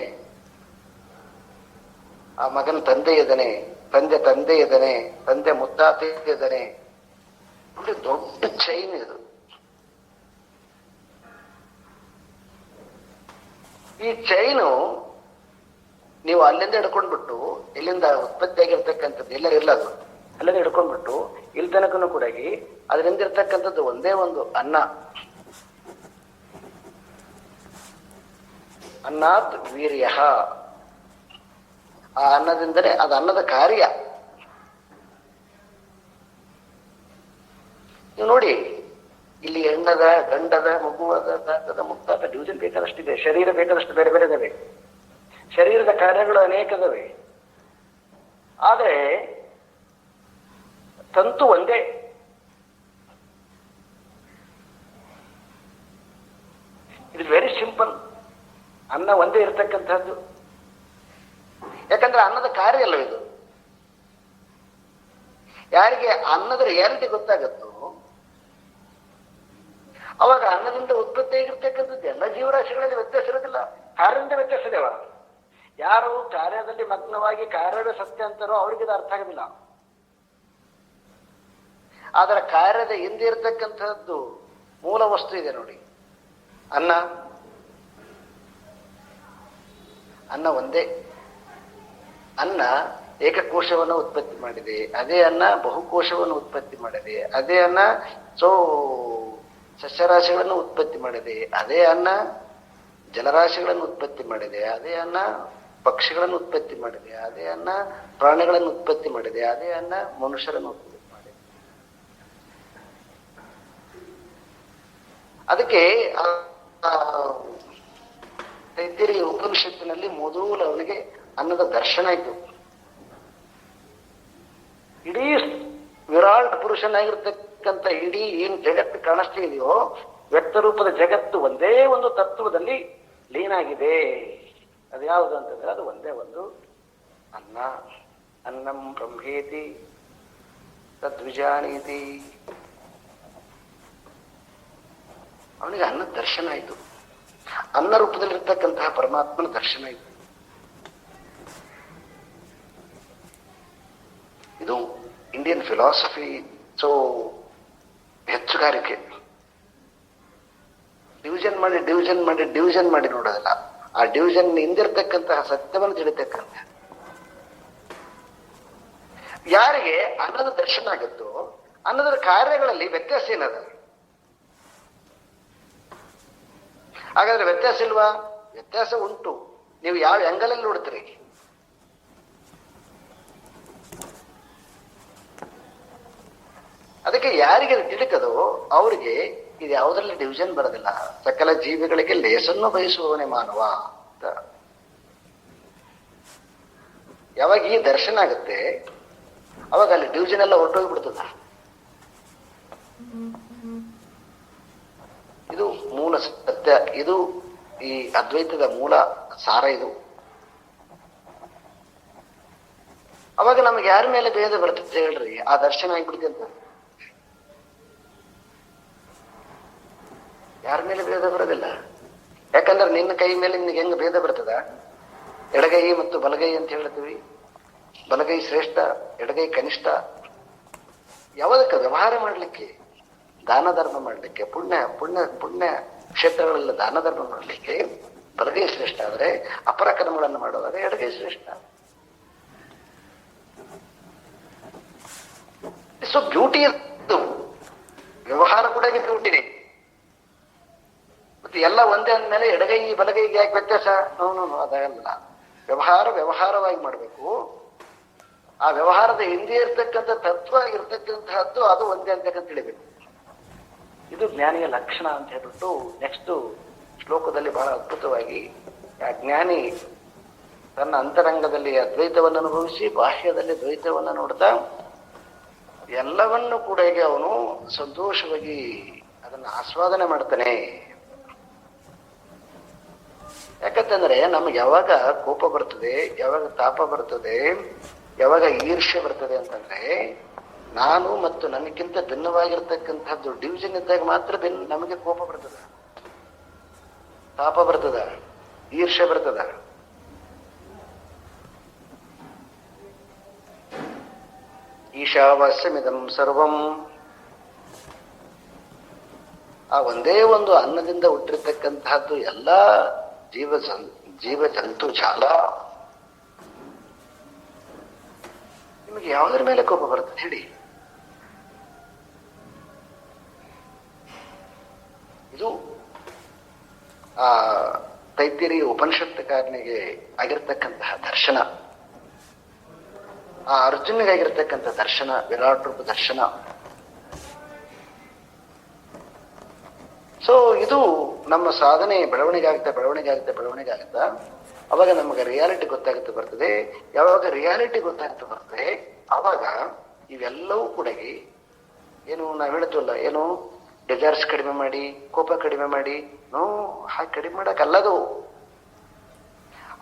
ಆ ಮಗನ ತಂದೆ ಇದ್ದಾನೆ, ತಂದೆ ಇದ್ದಾನೆ, ತಂದೆ ಮುತ್ತಾತ ಇದ್ದಾನೆ. ನೋಡಿ ದೊಡ್ಡ ಚೈನ್ ಇದು. ಈ ಚೈನು ನೀವು ಅಲ್ಲಿಂದ ಹಿಡ್ಕೊಂಡ್ಬಿಟ್ಟು ಇಲ್ಲಿಂದ ಉತ್ಪತ್ತಿ ಆಗಿರ್ತಕ್ಕಂಥದ್ದು ಎಲ್ಲರೂ ಇಲ್ಲ, ಅದು ಅಲ್ಲಿಂದ ಹಿಡ್ಕೊಂಡ್ಬಿಟ್ಟು ಇಲ್ಲಿ ತನಕನೂ ಕೂಡ ಅದರಿಂದ ಇರ್ತಕ್ಕಂಥದ್ದು ಒಂದೇ ಒಂದು ಅನ್ನ. ಅನ್ನಾತ್ ವೀರ್ಯ, ಆ ಅನ್ನದಿಂದಲೇ ಅದು ಅನ್ನದ ಕಾರ್ಯ. ನೀವು ನೋಡಿ ಇಲ್ಲಿ ಹೆಣ್ಣದ, ಗಂಡದ, ಮಗುವದ, ದಾತದ, ಮುಕ್ತಾತ ಡಿವಿಷನ್ ಬೇಕಾದಷ್ಟಿದೆ. ಶರೀರ ಬೇಕಾದಷ್ಟು ಬೇರೆ ಬೇರೆ ಇದಾವೆ, ಶರೀರದ ಕಾರ್ಯಗಳು ಅನೇಕದವೆ. ಆದ್ರೆ ತಂತು ಒಂದೇ. ಇದು ವೆರಿ ಸಿಂಪಲ್. ಅನ್ನ ಒಂದೇ ಇರತಕ್ಕಂಥದ್ದು. ಯಾಕಂದ್ರೆ ಅನ್ನದ ಕಾರ್ಯ ಅಲ್ಲ ಇದು. ಯಾರಿಗೆ ಅನ್ನದ ರಿಯಾಲಿಟಿ ಗೊತ್ತಾಗತ್ತೋ ಅವಾಗ ಅನ್ನದಿಂದ ಉತ್ಪತ್ತಿ ಆಗಿರ್ತಕ್ಕಂಥದ್ದು ಎಲ್ಲ ಜೀವರಾಶಿಗಳಲ್ಲಿ ವ್ಯತ್ಯಾಸ ಇರೋದಿಲ್ಲ, ಕಾರ್ಯದಿಂದ ವ್ಯತ್ಯಾಸ ಇದೆವ. ಯಾರು ಕಾರ್ಯದಲ್ಲಿ ಮಗ್ನವಾಗಿ ಕಾರ್ಯವೇ ಸತ್ಯ ಅಂತಾರೋ ಅವ್ರಿಗೆ ಇದು ಅರ್ಥ ಆಗೋದಿಲ್ಲ. ಆದರೆ ಕಾರ್ಯದ ಹಿಂದೆ ಇರತಕ್ಕಂಥದ್ದು ಮೂಲ ವಸ್ತು ಇದೆ ನೋಡಿ, ಅನ್ನ. ಅನ್ನ ಒಂದೇ. ಅನ್ನ ಏಕಕೋಶವನ್ನು ಉತ್ಪತ್ತಿ ಮಾಡಿದೆ, ಅದೇ ಅನ್ನ ಬಹುಕೋಶವನ್ನು ಉತ್ಪತ್ತಿ ಮಾಡಿದೆ, ಅದೇ ಅನ್ನ ಸಸ್ಯರಾಶಿಗಳನ್ನು ಉತ್ಪತ್ತಿ ಮಾಡಿದೆ, ಅದೇ ಅನ್ನ ಜಲರಾಶಿಗಳನ್ನು ಉತ್ಪತ್ತಿ ಮಾಡಿದೆ, ಅದೇ ಅನ್ನ ಪಕ್ಷಿಗಳನ್ನು ಉತ್ಪತ್ತಿ ಮಾಡಿದೆ, ಅದೇ ಅನ್ನ ಪ್ರಾಣಿಗಳನ್ನು ಉತ್ಪತ್ತಿ ಮಾಡಿದೆ, ಅದೇ ಅನ್ನ ಮನುಷ್ಯರನ್ನು ಉತ್ಪತ್ತಿ ಮಾಡಿದೆ. ಅದಕ್ಕೆ ತೈತ್ತಿರಿ ಉಪನಿಷತ್ತಿನಲ್ಲಿ ಮೊದಲು ಅವನಿಗೆ ಅನ್ನದ ದರ್ಶನ ಆಯ್ತು. ಇಡೀ ವಿರಾಟ್ ಪುರುಷನಾಗಿರ್ತಕ್ಕಂಥ ಇಡೀ ಏನ್ ಜಗತ್ತು ಕಾಣಿಸ್ತಾ ಇದೆಯೋ ವ್ಯಕ್ತ ರೂಪದ ಜಗತ್ತು ಒಂದೇ ಒಂದು ತತ್ವದಲ್ಲಿ ಲೀನಾಗಿದೆ. ಅದು ಯಾವುದು ಅಂತಂದ್ರೆ ಅದು ಒಂದೇ ಒಂದು ಅನ್ನ. ಅನ್ನಂ ಬ್ರಹ್ಮೇತಿ ತದ್ವಿಜಾನೀತಿ. ಅವನಿಗೆ ಅನ್ನದ ದರ್ಶನ ಆಯಿತು. ಅನ್ನ ರೂಪದಲ್ಲಿರ್ತಕ್ಕಂತಹ ಪರಮಾತ್ಮನ ದರ್ಶನ ಆಯಿತು. ಇದು ಇಂಡಿಯನ್ ಫಿಲಾಸಫಿ ಹೆಚ್ಚುಗಾರಿಕೆ. ಡಿವಿಷನ್ ಮಾಡಿ ನೋಡೋದಿಲ್ಲ, ಆ ಡಿವಿಷನ್ ಹಿಂದಿರ್ತಕ್ಕಂತಹ ಸತ್ಯವನ್ನು ತಿಳಿತಕ್ಕಂಥ. ಯಾರಿಗೆ ಅನ್ನದ ದರ್ಶನ ಆಗುತ್ತೋ ಅನ್ನದ ಕಾರ್ಯಗಳಲ್ಲಿ ವ್ಯತ್ಯಾಸ ಏನದ? ಹಾಗಾದ್ರೆ ವ್ಯತ್ಯಾಸ ಇಲ್ವಾ? ವ್ಯತ್ಯಾಸ ಉಂಟು. ನೀವು ಯಾವ ಆಂಗಲ್ ಅಲ್ಲಿ ನೋಡ್ತೀರಿ? ಅದಕ್ಕೆ ಯಾರಿಗೆ ತಿಳುಕದೋ ಅವ್ರಿಗೆ ಇದು ಯಾವುದ್ರಲ್ಲಿ ಡಿವಿಷನ್ ಬರೋದಿಲ್ಲ. ಸಕಲ ಜೀವಿಗಳಿಗೆ ಲೇಸನ್ನು ಬಯಸುವವನೇ ಮಾನವ ಅಂತ. ಯಾವಾಗ ಈ ದರ್ಶನ ಆಗುತ್ತೆ ಅವಾಗ ಅಲ್ಲಿ ಡಿವಿಷನ್ ಎಲ್ಲ ಹೊರಟೋಗ್ಬಿಡ್ತದ. ಇದು ಮೂಲ ಸತ್ಯ, ಇದು ಈ ಅದ್ವೈತದ ಮೂಲ ಸಾರ. ಇದು ಅವಾಗ ನಮ್ಗೆ ಯಾರ ಮೇಲೆ ಭೇದ ಬರ್ತದೆ ಹೇಳ್ರಿ? ಆ ದರ್ಶನ ಆಗ್ಬಿಡ್ತಿ ಅಂತ. ಯಾರ ಮೇಲೆ ಭೇದ ಬರೋದಿಲ್ಲ. ಯಾಕಂದ್ರೆ ನಿನ್ನ ಕೈ ಮೇಲೆ ನಿನ್ಗೆ ಹೆಂಗ ಭೇದ ಬರ್ತದ? ಎಡಗೈ ಮತ್ತು ಬಲಗೈ ಅಂತ ಹೇಳ್ತೀವಿ. ಬಲಗೈ ಶ್ರೇಷ್ಠ, ಎಡಗೈ ಕನಿಷ್ಠ. ಯಾವುದಕ್ಕೆ? ವ್ಯವಹಾರ ಮಾಡ್ಲಿಕ್ಕೆ, ದಾನ ಧರ್ಮ ಮಾಡ್ಲಿಕ್ಕೆ, ಪುಣ್ಯ ಪುಣ್ಯ ಪುಣ್ಯ ಕ್ಷೇತ್ರಗಳೆಲ್ಲ ದಾನ ಧರ್ಮ ಮಾಡ್ಲಿಕ್ಕೆ ಬಲಗೈ ಶ್ರೇಷ್ಠ ಆದ್ರೆ, ಅಪರ ಕರ್ಮಗಳನ್ನು ಮಾಡೋದಾದ್ರೆ ಎಡಗೈ ಶ್ರೇಷ್ಠ. ಸೊ ಬ್ಯೂಟಿ ಇತ್ತು, ವ್ಯವಹಾರ ಕೂಡ ಬ್ಯೂಟಿನೇ. ಮತ್ತೆ ಎಲ್ಲ ಒಂದೇ ಅಂದ್ಮೇಲೆ ಎಡಗೈ ಬಲಗೈಗೆ ಯಾಕೆ ವ್ಯತ್ಯಾಸ? ನೋನು ಅದಲ್ಲ. ವ್ಯವಹಾರ ವ್ಯವಹಾರವಾಗಿ ಮಾಡ್ಬೇಕು. ಆ ವ್ಯವಹಾರದ ಹಿಂದೆ ಇರ್ತಕ್ಕಂಥ ತತ್ವ ಇರ್ತಕ್ಕಂತಹದ್ದು ಅದು ಒಂದೇ ಅಂತಕ್ಕಂತ ತಿಳಿಬೇಕು. ಇದು ಜ್ಞಾನಿಯ ಲಕ್ಷಣ ಅಂತ ಹೇಳ್ಬಿಟ್ಟು ನೆಕ್ಸ್ಟ್ ಶ್ಲೋಕದಲ್ಲಿ ಬಹಳ ಅದ್ಭುತವಾಗಿ ಆ ಜ್ಞಾನಿ ತನ್ನ ಅಂತರಂಗದಲ್ಲಿ ಅದ್ವೈತವನ್ನು ಅನುಭವಿಸಿ ಬಾಹ್ಯದಲ್ಲಿ ದ್ವೈತವನ್ನು ನೋಡ್ತಾ ಎಲ್ಲವನ್ನು ಕೂಡ ಈಗ ಅವನು ಸಂತೋಷವಾಗಿ ಅದನ್ನು ಆಸ್ವಾದನೆ ಮಾಡ್ತಾನೆ. ಯಾಕಂತಂದ್ರೆ ನಮ್ಗೆ ಯಾವಾಗ ಕೋಪ ಬರ್ತದೆ, ಯಾವಾಗ ತಾಪ ಬರ್ತದೆ, ಯಾವಾಗ ಈರ್ಷ್ಯೆ ಬರ್ತದೆ ಅಂತಂದ್ರೆ ನಾನು ಮತ್ತು ನನಗಿಂತ ಭಿನ್ನವಾಗಿರ್ತಕ್ಕಂಥದ್ದು ಡಿವಿಷನ್ ಇದ್ದಾಗ ಮಾತ್ರ ನಮಗೆ ಕೋಪ ಬರ್ತದ, ತಾಪ ಬರ್ತದ, ಈರ್ಷ್ಯೆ ಬರ್ತದ. ಈಶಾವಾಸ್ಯಮಿದಂ ಸರ್ವಂ. ಆ ಒಂದೇ ಒಂದು ಅನ್ನದಿಂದ ಹುಟ್ಟಿರ್ತಕ್ಕಂತಹದ್ದು ಎಲ್ಲಾ ಜೀವ ಜಂತು ಜಾಲ. ನಿಮಗೆ ಯಾವುದರ ಮೇಲೆ ಕೋಪ ಬರ್ತದೆ ಹೇಳಿ? ಇದು ಆ ತೈತ್ತಿರಿ ಉಪನಿಷತ್ತುಕಾರನಿಗೆ ಆಗಿರ್ತಕ್ಕಂತಹ ದರ್ಶನ, ಆ ಅರ್ಜುನಿಗೆ ಆಗಿರ್ತಕ್ಕಂಥ ದರ್ಶನ, ವಿರಾಟ್ ರೂಪ ದರ್ಶನ. ಸೊ ಇದು ನಮ್ಮ ಸಾಧನೆ ಬೆಳವಣಿಗೆ ಆಗುತ್ತಾ ಅವಾಗ ನಮಗೆ ರಿಯಾಲಿಟಿ ಗೊತ್ತಾಗುತ್ತೆ ಬರ್ತದೆ. ಯಾವಾಗ ರಿಯಾಲಿಟಿ ಗೊತ್ತಾಗುತ್ತೆ ಬರ್ತದೆ ಅವಾಗ ಇವೆಲ್ಲವೂ ಕೂಡ ಏನು ನಾವು ಹೇಳ್ತೀವಲ್ಲ, ಏನು ಡಿಸೈರ್ಸ್ ಕಡಿಮೆ ಮಾಡಿ, ಕೋಪ ಕಡಿಮೆ ಮಾಡಿ, ಹಾಗೆ ಕಡಿಮೆ ಮಾಡಕ್ಕಲ್ಲದು.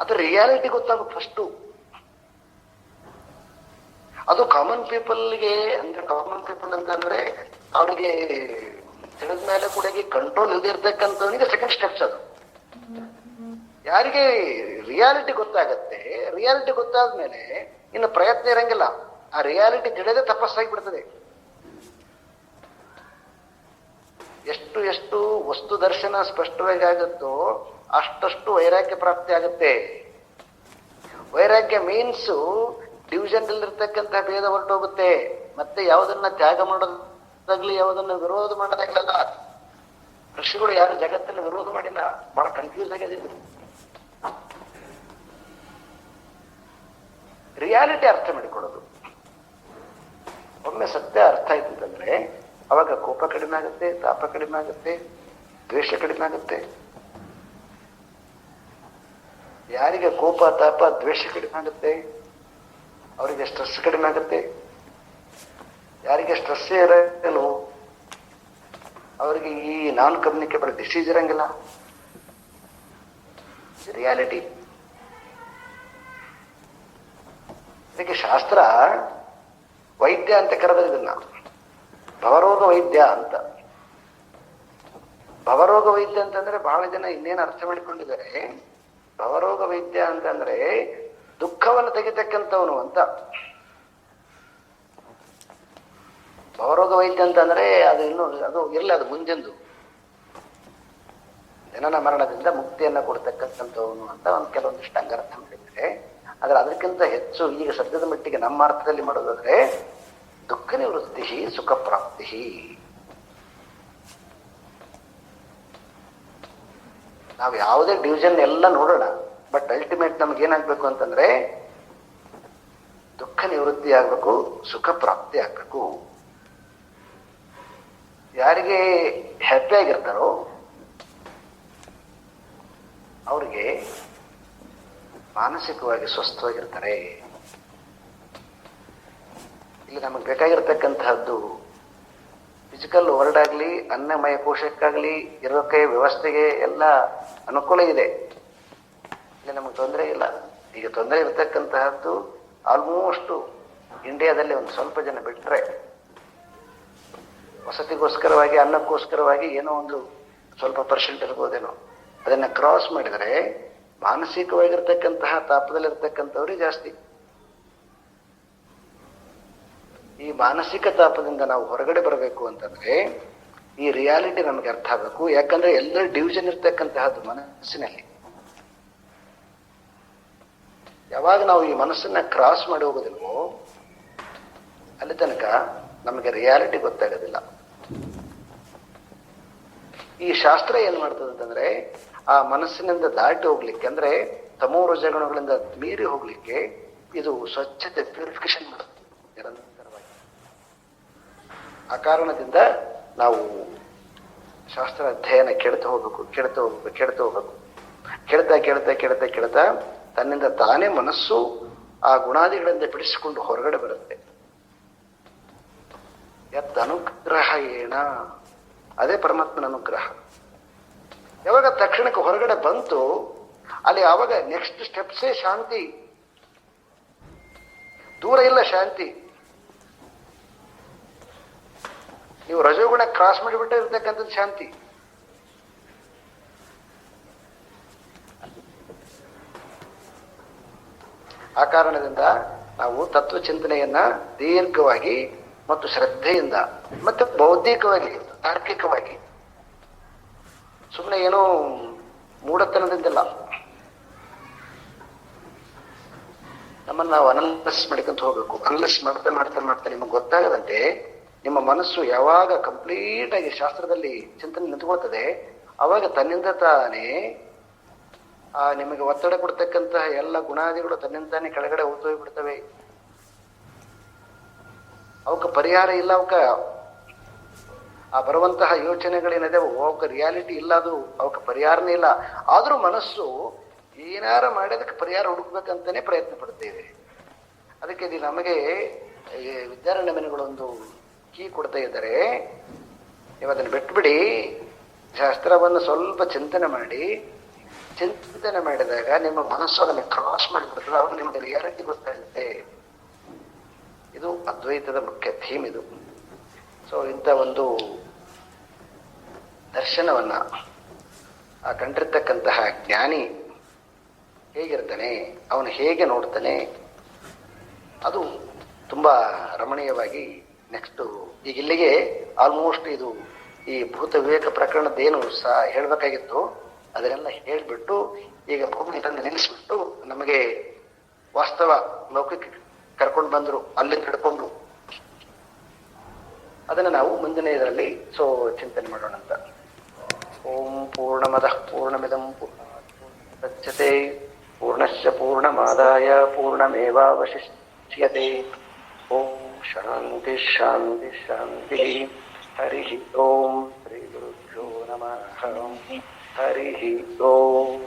ಅದು ರಿಯಾಲಿಟಿ ಗೊತ್ತಾಗುತ್ತೆ ಫಸ್ಟು. ಅದು ಕಾಮನ್ ಪೀಪಲ್ಗೆ ಅಂದ್ರೆ, ಕಾಮನ್ ಪೀಪಲ್ ಅಂತಂದ್ರೆ ಅವನಿಗೆ ತಿಳಿದ ಮೇಲೆ ಕೂಡ ಕಂಟ್ರೋಲ್ ಇಲ್ದಿರ್ತಕ್ಕಂಥವನಿಗೆ ಸೆಕೆಂಡ್ ಸ್ಟೆಪ್ಸ್ ಅದು. ಯಾರಿಗೆ ರಿಯಾಲಿಟಿ ಗೊತ್ತಾಗತ್ತೆ, ರಿಯಾಲಿಟಿ ಗೊತ್ತಾದ್ಮೇಲೆ ಇನ್ನು ಪ್ರಯತ್ನ ಇರಂಗಿಲ್ಲ. ಆ ರಿಯಾಲಿಟಿ ತಿಳಿದೇ ತಪಸ್ಸಾಗಿ ಬಿಡ್ತದೆ. ಎಷ್ಟು ಎಷ್ಟು ವಸ್ತು ದರ್ಶನ ಸ್ಪಷ್ಟವಾಗಿ ಆಗುತ್ತೋ ಅಷ್ಟಷ್ಟು ವೈರಾಗ್ಯ ಪ್ರಾಪ್ತಿ ಆಗುತ್ತೆ. ವೈರಾಗ್ಯ ಮೀನ್ಸು ಡಿವಿಷನ್ ಇರ್ತಕ್ಕಂಥ ಭೇದ ಹೊರಟೋಗುತ್ತೆ. ಮತ್ತೆ ಯಾವುದನ್ನ ತ್ಯಾಗ ಮಾಡೋದಾಗ್ಲಿ, ಯಾವುದನ್ನ ವಿರೋಧ ಮಾಡೋದಾಗ್ಲಲ್ಲ. ಋಷಿಗಳು ಯಾರು ಜಗತ್ತಲ್ಲಿ ವಿರೋಧ ಮಾಡಿಲ್ಲ, ಬಹಳ ಕನ್ಫ್ಯೂಸ್ ಆಗಿದ್ರು. ರಿಯಾಲಿಟಿ ಅರ್ಥ ಮಾಡಿಕೊಳ್ಳೋದು. ಒಮ್ಮೆ ಸತ್ಯ ಅರ್ಥ ಆಯ್ತು ಅಂತಂದ್ರೆ ಅವಾಗ ಕೋಪ ಕಡಿಮೆ ಆಗುತ್ತೆ, ತಾಪ ಕಡಿಮೆ ಆಗುತ್ತೆ, ದ್ವೇಷ ಕಡಿಮೆ ಆಗುತ್ತೆ. ಯಾರಿಗೆ ಕೋಪ ತಾಪ ದ್ವೇಷ ಕಡಿಮೆ ಆಗುತ್ತೆ ಅವರಿಗೆ ಸ್ಟ್ರೆಸ್ ಕಡಿಮೆ ಆಗುತ್ತೆ. ಯಾರಿಗೆ ಸ್ಟ್ರೆಸ್ ಇರಲ್ವೋ ಅವರಿಗೆ ಈ ನಾನ್ ಕಮ್ಯುನಿಕೇಬಲ್ ಡಿಸೀಸ್ ಇರಂಗಿಲ್ಲ. ರಿಯಾಲಿಟಿ. ಇದಕ್ಕೆ ಶಾಸ್ತ್ರ ವೈದ್ಯ ಅಂತ ಕರೆದ ಇದನ್ನ ಭವರೋಗ ವೈದ್ಯ ಅಂತ. ಭವರೋಗ ವೈದ್ಯ ಅಂತಂದ್ರೆ ಬಹಳ ಜನ ಇನ್ನೇನು ಅರ್ಥ ಮಾಡಿಕೊಂಡಿದ್ದಾರೆ. ಭವರೋಗ ವೈದ್ಯ ಅಂತಂದ್ರೆ ದುಃಖವನ್ನು ತೆಗಿತಕ್ಕಂಥವನು ಅಂತ. ಭವರೋಗ ವೈದ್ಯ ಅಂತಂದ್ರೆ ಅದು ಇನ್ನು ಅದು ಇರಲ್ಲ, ಅದು ಮುಂದೆಂದು ಜನನ ಮರಣದಿಂದ ಮುಕ್ತಿಯನ್ನ ಕೊಡ್ತಕ್ಕಂಥವನು ಅಂತ ಒಂದು ಕೆಲವೊಂದಿಷ್ಟು ಅಂಗರ್ಥ ಮಾಡಿದ್ದಾರೆ. ಆದ್ರೆ ಅದಕ್ಕಿಂತ ಹೆಚ್ಚು ಈಗ ಸದ್ಯದ ಮಟ್ಟಿಗೆ ನಮ್ಮ ಅರ್ಥದಲ್ಲಿ ಮಾಡೋದಾದ್ರೆ ದುಃಖ ನಿವೃತ್ತಿ, ಸುಖ ಪ್ರಾಪ್ತಿ. ನಾವು ಯಾವುದೇ ಡಿವಿಷನ್ ಎಲ್ಲ ನೋಡೋಣ, ಬಟ್ ಅಲ್ಟಿಮೇಟ್ ನಮ್ಗೆ ಏನಾಗ್ಬೇಕು ಅಂತಂದ್ರೆ ದುಃಖ ನಿವೃತ್ತಿ ಆಗ್ಬೇಕು, ಸುಖ ಪ್ರಾಪ್ತಿ ಆಗ್ಬೇಕು. ಯಾರಿಗೆ ಹ್ಯಾಪಿ ಆಗಿರ್ತಾರೋ ಅವ್ರಿಗೆ ಮಾನಸಿಕವಾಗಿ ಸ್ವಸ್ಥವಾಗಿರ್ತಾರೆ. ಇಲ್ಲಿ ನಮಗೆ ಬೇಕಾಗಿರ್ತಕ್ಕಂತಹದ್ದು ಫಿಸಿಕಲ್ ವರ್ಲ್ಡ್ ಆಗ್ಲಿ, ಅನ್ನಮಯ ಕೋಶಕ್ಕಾಗ್ಲಿ, ಇರೋಕೆ ವ್ಯವಸ್ಥೆಗೆ ಎಲ್ಲ ಅನುಕೂಲ ಇದೆ. ಇಲ್ಲಿ ನಮಗೆ ತೊಂದರೆ ಇಲ್ಲ. ಈಗ ತೊಂದರೆ ಇರತಕ್ಕಂತಹದ್ದು ಆಲ್ಮೋಸ್ಟ್ ಇಂಡಿಯಾದಲ್ಲಿ ಒಂದು ಸ್ವಲ್ಪ ಜನ ಬಿಟ್ರೆ, ವಸತಿಗೋಸ್ಕರವಾಗಿ, ಅನ್ನಕ್ಕೋಸ್ಕರವಾಗಿ ಏನೋ ಒಂದು ಸ್ವಲ್ಪ ಪರ್ಸೆಂಟ್ ಇರ್ಬೋದೇನೋ. ಅದನ್ನ ಕ್ರಾಸ್ ಮಾಡಿದರೆ ಮಾನಸಿಕವಾಗಿರ್ತಕ್ಕಂತಹ ತಾಪದಲ್ಲಿರ್ತಕ್ಕಂಥವ್ರಿಗೆ ಜಾಸ್ತಿ. ಈ ಮಾನಸಿಕ ತಾಪದಿಂದ ನಾವು ಹೊರಗಡೆ ಬರಬೇಕು ಅಂತಂದ್ರೆ ಈ ರಿಯಾಲಿಟಿ ನಮಗೆ ಅರ್ಥ ಆಗಬೇಕು. ಯಾಕಂದ್ರೆ ಎಲ್ಲ ಡಿವಿಷನ್ ಇರ್ತಕ್ಕಂತಹದ್ದು ಮನಸ್ಸಿನಲ್ಲಿ. ಯಾವಾಗ ನಾವು ಈ ಮನಸ್ಸನ್ನ ಕ್ರಾಸ್ ಮಾಡಿ ಹೋಗೋದಿಲ್ವೋ ಅಲ್ಲಿ ತನಕ ನಮಗೆ ರಿಯಾಲಿಟಿ ಗೊತ್ತಾಗೋದಿಲ್ಲ. ಈ ಶಾಸ್ತ್ರ ಏನ್ ಮಾಡ್ತದೆ ಅಂತಂದ್ರೆ ಆ ಮನಸ್ಸಿನಿಂದ ದಾಟಿ ಹೋಗ್ಲಿಕ್ಕೆ, ಅಂದ್ರೆ ತಮೋ ರಜಗುಣಗಳಿಂದ ಮೀರಿ ಹೋಗ್ಲಿಕ್ಕೆ ಇದು ಸ್ವಚ್ಛತೆ, ಪ್ಯೂರಿಫಿಕೇಶನ್ ಮಾಡುತ್ತೆ ನಿರಂತರವಾಗಿ. ಆ ಕಾರಣದಿಂದ ನಾವು ಶಾಸ್ತ್ರ ಅಧ್ಯಯನ ಕೆಡ್ತಾ ಹೋಗ್ಬೇಕು. ಕೆಡ್ತಾ ತನ್ನಿಂದ ತಾನೇ ಮನಸ್ಸು ಆ ಗುಣಾದಿಗಳಿಂದ ಬಿಡಿಸಿಕೊಂಡು ಹೊರಗಡೆ ಬರುತ್ತೆ. ಯತ್ ಅನುಗ್ರಹ ಏಣ, ಅದೇ ಪರಮಾತ್ಮನ ಅನುಗ್ರಹ. ಯಾವಾಗ ತಕ್ಷಣಕ್ಕೆ ಹೊರಗಡೆ ಬಂತು ಅಲ್ಲಿ ಆವಾಗ ನೆಕ್ಸ್ಟ್ ಸ್ಟೆಪ್ಸೇ ಶಾಂತಿ. ದೂರ ಇಲ್ಲ ಶಾಂತಿ. ನೀವು ರಜೋಗುಣ ಕ್ರಾಸ್ ಮಾಡಿಬಿಟ್ಟೆ ಇರ್ತಕ್ಕಂಥದ್ದು ಶಾಂತಿ. ಆ ಕಾರಣದಿಂದ ನಾವು ತತ್ವ ಚಿಂತನೆಯನ್ನ ದೀರ್ಘವಾಗಿ ಮತ್ತು ಶ್ರದ್ಧೆಯಿಂದ ಮತ್ತು ಬೌದ್ಧಿಕವಾಗಿ, ತಾರ್ಕಿಕವಾಗಿ, ಸುಮ್ಮನೆ ಏನೋ ಮೂಢತನದಿಂದಲ್ಲ, ನಮ್ಮನ್ನು ನಾವು ಅನಲೈಸ್ ಮಾಡ್ಕೊಂತ ಹೋಗ್ಬೇಕು. ಅನಲೈಸ್ ಮಾಡ್ತಾ ನಿಮಗೆ ಗೊತ್ತಾಗದಂತೆ ನಿಮ್ಮ ಮನಸ್ಸು ಯಾವಾಗ ಕಂಪ್ಲೀಟ್ ಆಗಿ ಶಾಸ್ತ್ರದಲ್ಲಿ ಚಿಂತನೆ ನಿಂತ್ಕೊಳ್ತದೆ ಅವಾಗ ತನ್ನಿಂದ ತಾನೇ ನಿಮಗೆ ಒತ್ತಡ ಕೊಡ್ತಕ್ಕಂತಹ ಎಲ್ಲ ಗುಣಾದಿಗಳು ತನ್ನಿಂದಾನೇ ಕೆಳಗಡೆ ಹೋಗ್ಬಿಡ್ತವೆ. ಅವಕ್ಕೆ ಪರಿಹಾರ ಇಲ್ಲ. ಆ ಬರುವಂತಹ ಯೋಚನೆಗಳೇನಿದೆ ಅವಕ್ಕೆ ರಿಯಾಲಿಟಿ ಇಲ್ಲ, ಅದು ಅವಕ್ಕೆ ಪರಿಹಾರನೇ ಇಲ್ಲ. ಆದ್ರೂ ಮನಸ್ಸು ಏನಾರ ಮಾಡಿ ಅದಕ್ಕೆ ಪರಿಹಾರ ಹುಡುಕ್ಬೇಕಂತಾನೆ ಪ್ರಯತ್ನ ಪಡ್ತೇವೆ. ಅದಕ್ಕೆ ಇದು ನಮಗೆ ವಿದ್ಯಾರಣ್ಯ ಮನೆಗಳೊಂದು ಕೀ ಕೊಡ್ತಾ ಇದ್ದಾರೆ. ನೀವು ಅದನ್ನು ಬಿಟ್ಬಿಡಿ, ಶಾಸ್ತ್ರವನ್ನು ಸ್ವಲ್ಪ ಚಿಂತನೆ ಮಾಡಿದಾಗ ನಿಮ್ಮ ಮನಸ್ಸು ಅದನ್ನು ಕ್ರಾಸ್ ಮಾಡಿಬಿಡ್ತದೆ. ಅವಾಗ ನಿಮಗೆ ರಿಯಾಲಿಟಿ ಗೊತ್ತಾಗುತ್ತೆ. ಇದು ಅದ್ವೈತದ ಮುಖ್ಯ ಥೀಮ್ ಇದು. ಸೊ ಇಂಥ ಒಂದು ದರ್ಶನವನ್ನ ಆ ಕಂಡಿರ್ತಕ್ಕಂತಹ ಜ್ಞಾನಿ ಹೇಗಿರ್ತಾನೆ, ಅವನು ಹೇಗೆ ನೋಡ್ತಾನೆ, ಅದು ತುಂಬಾ ರಮಣೀಯವಾಗಿ ನೆಕ್ಸ್ಟ್ ಈಗ ಇಲ್ಲಿಗೆ ಆಲ್ಮೋಸ್ಟ್ ಇದು ಈ ಭೂತ ವಿವೇಕ ಪ್ರಕರಣದ್ದೇನು ಹೇಳ್ಬೇಕಾಗಿತ್ತು ಅದನ್ನೆಲ್ಲ ಹೇಳ್ಬಿಟ್ಟು ಈಗ ಭೂಮಿ ತಂದು ನಿಲ್ಲಿಸ್ಬಿಟ್ಟು ನಮಗೆ ವಾಸ್ತವ ಲೌಕಿಕ ಕರ್ಕೊಂಡು ಬಂದ್ರು, ಅಲ್ಲಿ ಹಿಡ್ಕೊಂಡು ಅದನ್ನ ನಾವು ಮುಂದಿನ ಇದರಲ್ಲಿ ಚಿಂತನೆ ಮಾಡೋಣ ಅಂತ. ಓಂ ಪೂರ್ಣಮದಃ ಪೂರ್ಣಮಿದಂ ಪೂರ್ಣಮುದಚ್ಯತೆ ಪೂರ್ಣಸ್ಯ ಪೂರ್ಣಮಾದಾಯ ಪೂರ್ಣಮೇವಾವಶಿಷ್ಯತೆ. ಓಂ ಶಾಂತಿ ಶಾಂತಿ ಶಾಂತಿ. ಹರಿ ಓಂ ಶ್ರೀ ಗುರುಭ್ಯೋ ನಮಃ. ಹರಿ ಓಂ.